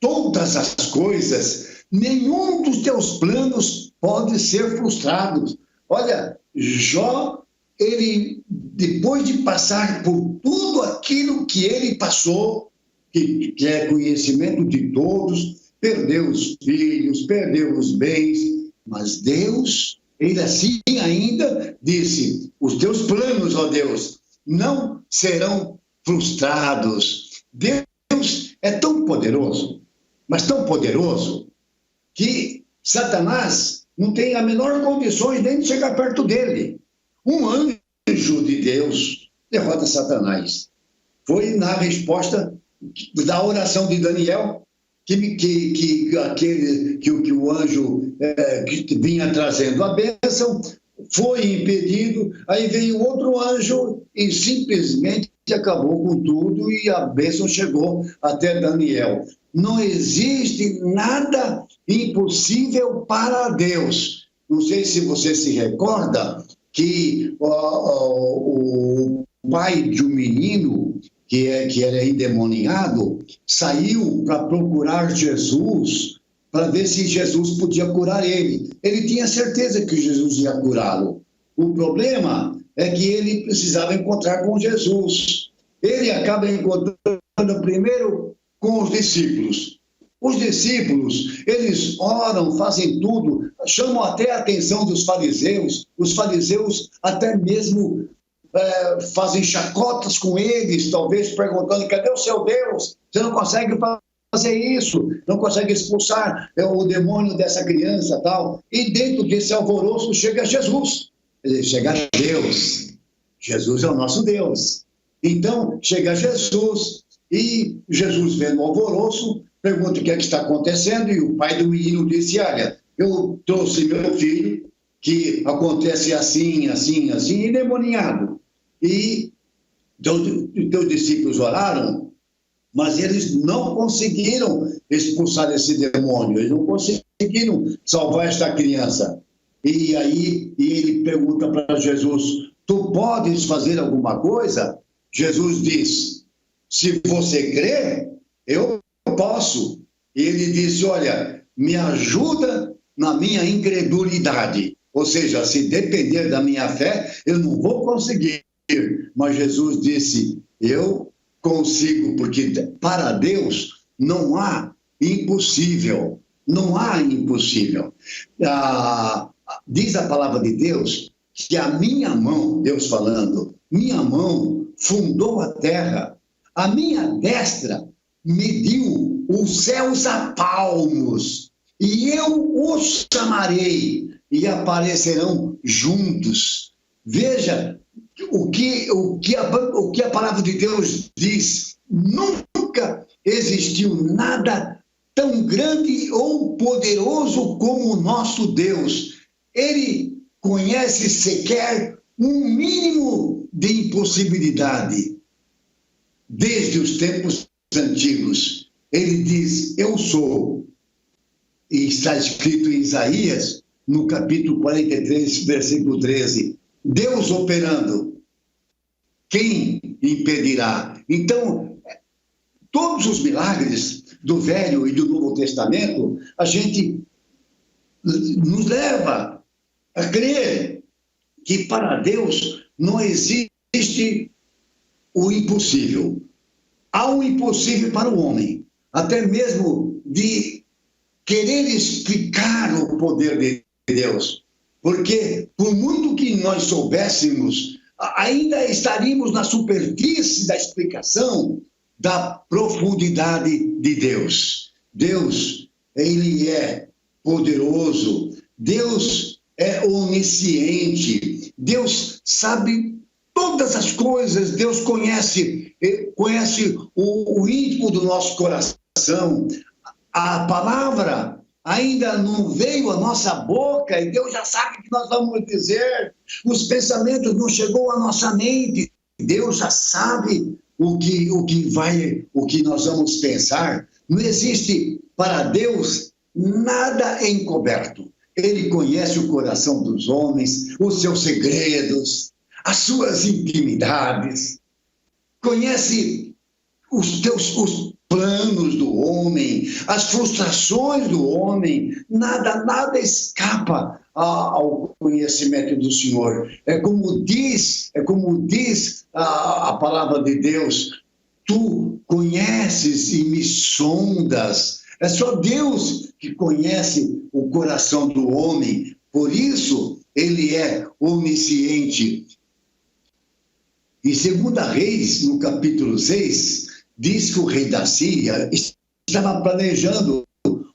todas as coisas, nenhum dos teus planos pode ser frustrado. Olha, Jó, ele, depois de passar por tudo aquilo que ele passou, que é conhecimento de todos, perdeu os filhos, perdeu os bens, mas Deus, ele assim ainda disse: os teus planos, ó Deus, não serão frustrados. Deus é tão poderoso, mas tão poderoso, que Satanás não tem a menor condições nem de chegar perto dele. Um anjo de Deus derrota Satanás. Foi na resposta da oração de Daniel que o anjo que vinha trazendo a bênção foi impedido. Aí veio outro anjo e simplesmente acabou com tudo, e a bênção chegou até Daniel. Não existe nada impossível para Deus. Não sei se você se recorda que o pai de um menino que era endemoniado saiu para procurar Jesus, para ver se Jesus podia curar ele. Ele tinha certeza que Jesus ia curá-lo. O problema é que ele precisava encontrar com Jesus. Ele acaba encontrando primeiro com os discípulos. Os discípulos, eles oram, fazem tudo, chamam até a atenção dos fariseus. Os fariseus até mesmo fazem chacotas com eles, talvez perguntando: cadê o seu Deus? Você não consegue fazer isso, não consegue expulsar o demônio dessa criança, tal. E dentro desse alvoroço chega Jesus. Chega Deus. Jesus é o nosso Deus. Então, chega Jesus, e Jesus, vendo o alvoroço, pergunta o que é que está acontecendo, e o pai do menino disse: olha, eu trouxe meu filho, que acontece assim, assim, assim, endemoniado. E teus discípulos oraram, mas eles não conseguiram expulsar esse demônio, eles não conseguiram salvar esta criança. E aí ele pergunta para Jesus: tu podes fazer alguma coisa? Jesus diz: se você crer, eu posso. E ele disse: olha, me ajuda na minha incredulidade. Ou seja, se depender da minha fé, eu não vou conseguir. Mas Jesus disse: Eu consigo, porque para Deus não há impossível. Não há impossível. Diz a palavra de Deus que a minha mão, Deus falando, minha mão fundou a terra, a minha destra mediu os céus a palmos, e eu os chamarei e aparecerão juntos. Veja o que a palavra de Deus diz. Nunca existiu nada tão grande ou poderoso como o nosso Deus. Ele conhece sequer um mínimo de impossibilidade. Desde os tempos antigos, ele diz, eu sou. E está escrito em Isaías, no capítulo 43, versículo 13, Deus operando, quem impedirá? Então, todos os milagres do Velho e do Novo Testamento, a gente nos leva a crer que para Deus não existe o impossível. Há um impossível para o homem, até mesmo de querer explicar o poder de Deus. Porque, por muito que nós soubéssemos, ainda estaríamos na superfície da explicação da profundidade de Deus. Deus, ele é poderoso. Deus é onisciente. Deus sabe todas as coisas. Deus conhece o íntimo do nosso coração. A palavra ainda não veio à nossa boca e Deus já sabe o que nós vamos dizer. Os pensamentos não chegou à nossa mente. Deus já sabe o que nós vamos pensar. Não existe para Deus nada encoberto. Ele conhece o coração dos homens, os seus segredos, as suas intimidades. Conhece os planos do homem, as frustrações do homem. Nada escapa ao conhecimento do Senhor. É como diz a palavra de Deus, tu conheces e me sondas. É só Deus que conhece o coração do homem, por isso ele é onisciente. Em 2 Reis, no capítulo 6, diz que o rei da Síria estava planejando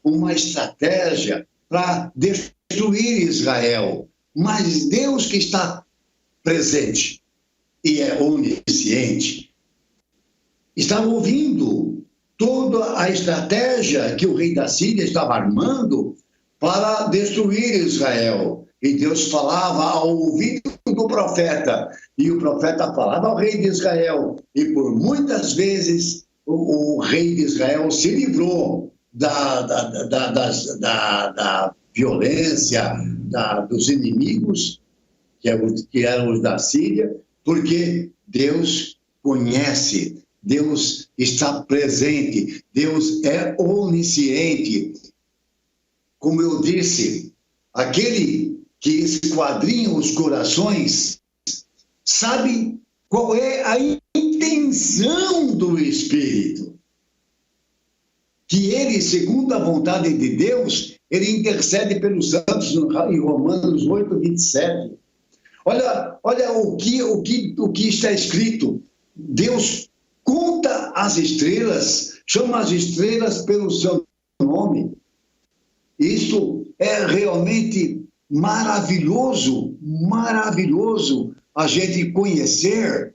uma estratégia para destruir Israel. Mas Deus, que está presente e é onisciente, estava ouvindo toda a estratégia que o rei da Síria estava armando para destruir Israel. E Deus falava ao ouvido do profeta, e o profeta falava ao rei de Israel. E por muitas vezes o rei de Israel se livrou da violência dos inimigos, que eram os da Síria, porque Deus conhece, Deus está presente, Deus é onisciente. Como eu disse, aquele que esquadrinha os corações sabe qual é a intenção do Espírito. Que ele, segundo a vontade de Deus, ele intercede pelos santos em Romanos 8, 27. Olha o que está escrito. Deus conta as estrelas, chama as estrelas pelo seu nome. Isso é realmente maravilhoso a gente conhecer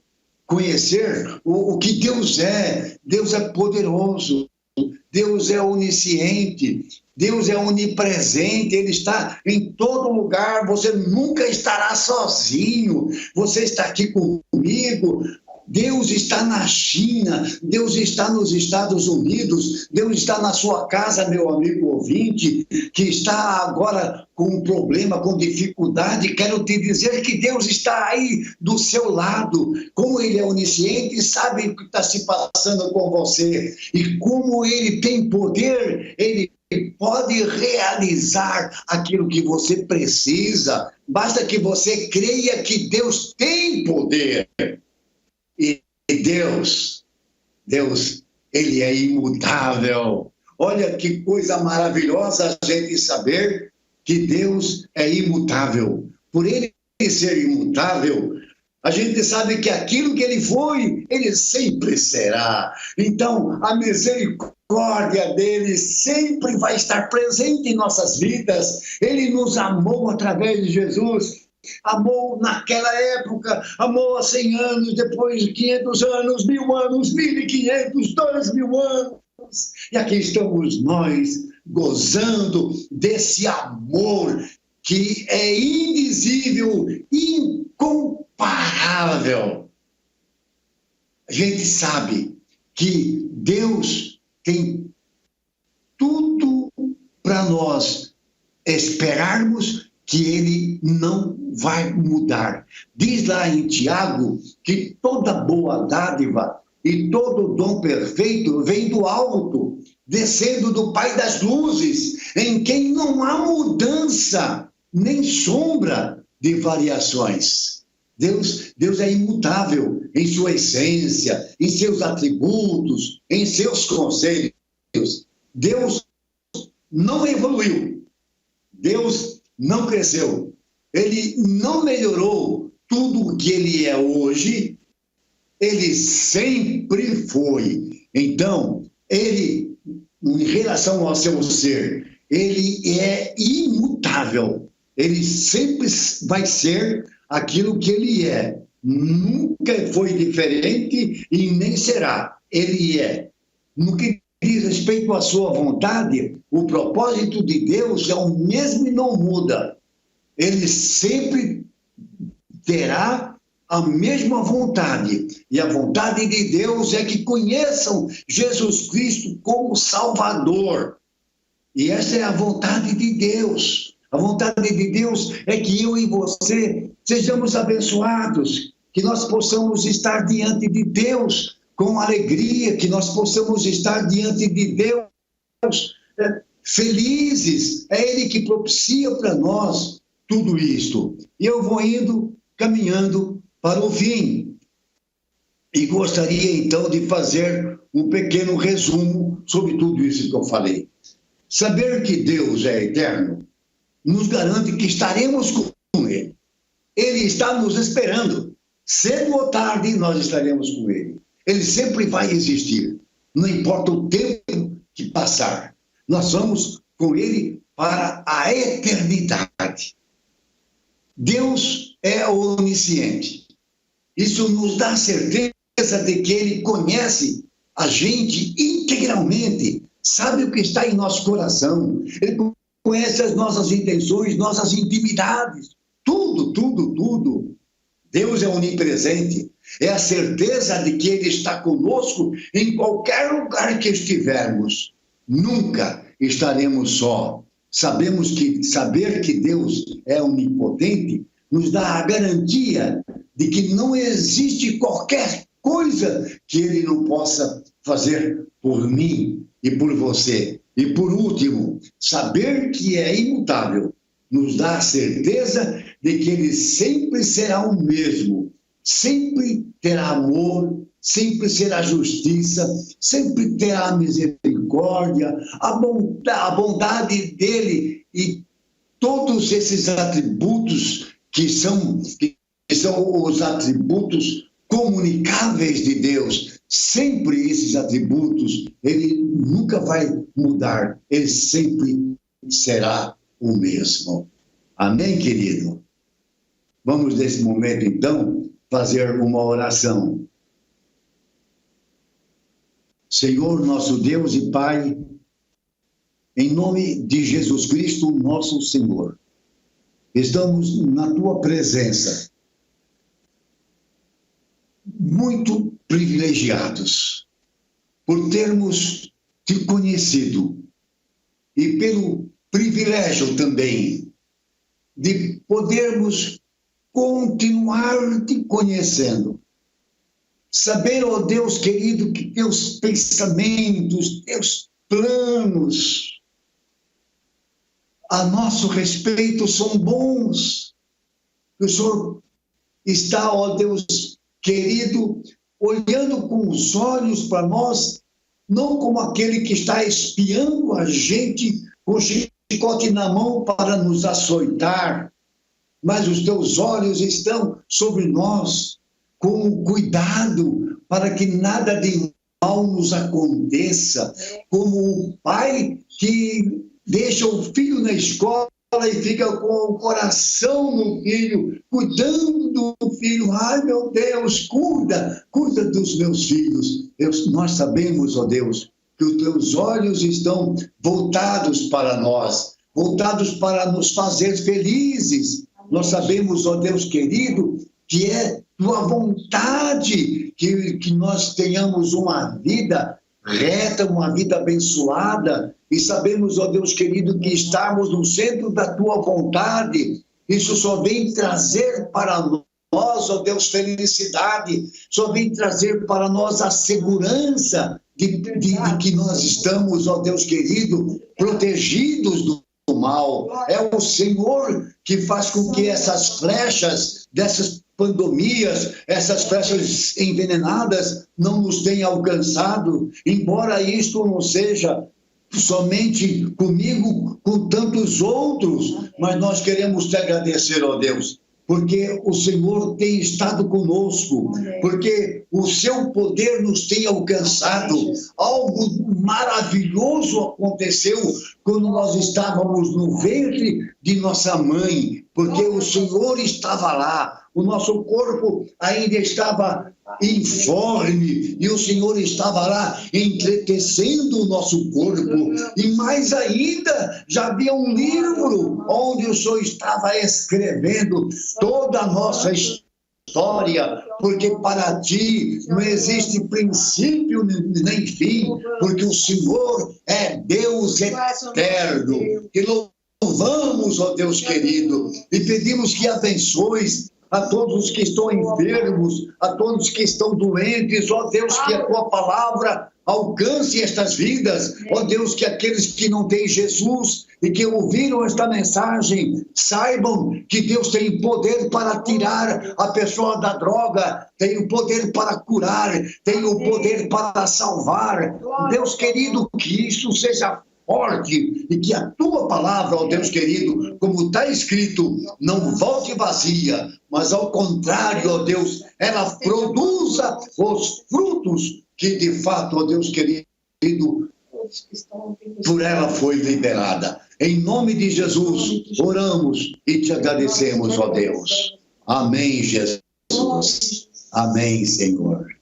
o que Deus é. Deus é poderoso, Deus é onisciente, Deus é onipresente, Ele está em todo lugar, você nunca estará sozinho, você está aqui comigo. Deus está na China, Deus está nos Estados Unidos, Deus está na sua casa, meu amigo ouvinte, que está agora com um problema, com dificuldade. Quero te dizer que Deus está aí do seu lado, como Ele é onisciente, sabe o que está se passando com você, e como Ele tem poder, Ele pode realizar aquilo que você precisa. Basta que você creia que Deus tem poder. E Deus, ele é imutável. Olha que coisa maravilhosa a gente saber que Deus é imutável. Por ele ser imutável, a gente sabe que aquilo que ele foi, ele sempre será. Então, a misericórdia dele sempre vai estar presente em nossas vidas. Ele nos amou através de Jesus. Amou naquela época, amou há 100 anos, depois de 500 anos, 1000 anos, 1500, 2000 anos. E aqui estamos nós, gozando desse amor que é indizível, incomparável. A gente sabe que Deus tem tudo para nós esperarmos que ele não vai mudar. Diz lá em Tiago que toda boa dádiva e todo dom perfeito vem do alto, descendo do Pai das luzes, em quem não há mudança, nem sombra de variações. Deus é imutável em sua essência, em seus atributos, em seus conselhos. Deus não evoluiu. Deus não cresceu. Ele não melhorou tudo o que ele é hoje. Ele sempre foi. Então, ele, em relação ao seu ser, ele é imutável. Ele sempre vai ser aquilo que ele é. Nunca foi diferente e nem será. Ele é. No que diz respeito à sua vontade, o propósito de Deus é o mesmo e não muda. Ele sempre terá a mesma vontade. E a vontade de Deus é que conheçam Jesus Cristo como Salvador. E essa é a vontade de Deus. A vontade de Deus é que eu e você sejamos abençoados, que nós possamos estar diante de Deus com alegria, que nós possamos estar diante de Deus felizes. É Ele que propicia para nós tudo isto. E eu vou indo, caminhando para o fim. E gostaria então de fazer um pequeno resumo sobre tudo isso que eu falei. Saber que Deus é eterno nos garante que estaremos com Ele. Ele está nos esperando. Cedo ou tarde nós estaremos com Ele. Ele sempre vai existir. Não importa o tempo que passar. Nós vamos com Ele para a eternidade. Deus é onisciente. Isso nos dá certeza de que Ele conhece a gente integralmente. Sabe o que está em nosso coração. Ele conhece as nossas intenções, nossas intimidades, tudo, tudo, tudo. Deus é onipresente, é a certeza de que Ele está conosco em qualquer lugar que estivermos. Nunca estaremos só. Saber que Deus é onipotente nos dá a garantia de que não existe qualquer coisa que Ele não possa fazer por mim e por você. E por último, saber que é imutável nos dá a certeza de que Ele sempre será o mesmo, sempre terá amor, sempre será justiça, sempre terá misericórdia, a bondade dEle e todos esses atributos que são os atributos comunicáveis de Deus. Sempre esses atributos, Ele nunca vai mudar, Ele sempre será o mesmo. Amém, querido? Vamos, nesse momento, então, fazer uma oração. Senhor, nosso Deus e Pai, em nome de Jesus Cristo, nosso Senhor, estamos na Tua presença, muito privilegiados por termos Te conhecido e pelo privilégio também de podermos continuar Te conhecendo. Saber, ó Deus querido, que Teus pensamentos, Teus planos a nosso respeito são bons. O Senhor está, ó Deus querido, olhando com os olhos para nós, não como aquele que está espiando a gente com chicote na mão para nos açoitar, mas os teus olhos estão sobre nós, com cuidado para que nada de mal nos aconteça, como o pai que deixa o filho na escola e fica com o coração no filho, cuidando do filho. Ai, meu Deus, cuida dos meus filhos. Nós sabemos, ó Deus, que os teus olhos estão voltados para nós, voltados para nos fazer felizes. Nós sabemos, ó Deus querido, que é tua vontade que nós tenhamos uma vida reta, uma vida abençoada, e sabemos, ó Deus querido, que estamos no centro da tua vontade. Isso só vem trazer para nós, ó Deus, felicidade, só vem trazer para nós a segurança de que nós estamos, ó Deus querido, protegidos do mal. É o Senhor que faz com que essas flechas dessas pandemias, essas flechas envenenadas não nos tenham alcançado, embora isto não seja somente comigo, com tantos outros, mas nós queremos te agradecer, ó Deus, porque o Senhor tem estado conosco, porque o seu poder nos tem alcançado. Algo maravilhoso aconteceu quando nós estávamos no ventre de nossa mãe, porque o Senhor estava lá, o nosso corpo ainda estava informe, e o Senhor estava lá entretecendo o nosso corpo, e mais ainda, já havia um livro onde o Senhor estava escrevendo toda a nossa história, porque para ti não existe princípio nem fim, porque o Senhor é Deus eterno. E louvamos, ó Deus querido, e pedimos que abençoes a todos que estão enfermos, a todos que estão doentes, ó Deus, que a tua palavra alcance estas vidas, ó Deus, que aqueles que não têm Jesus e que ouviram esta mensagem, saibam que Deus tem poder para tirar a pessoa da droga, tem o poder para curar, tem o poder para salvar. Deus querido, que isso seja forte e que a tua palavra, ó Deus querido, como está escrito, não volte vazia, mas ao contrário, ó Deus, ela produza os frutos que de fato, ó Deus querido, por ela foi liberada. Em nome de Jesus, oramos e te agradecemos, ó Deus. Amém, Jesus. Amém, Senhor.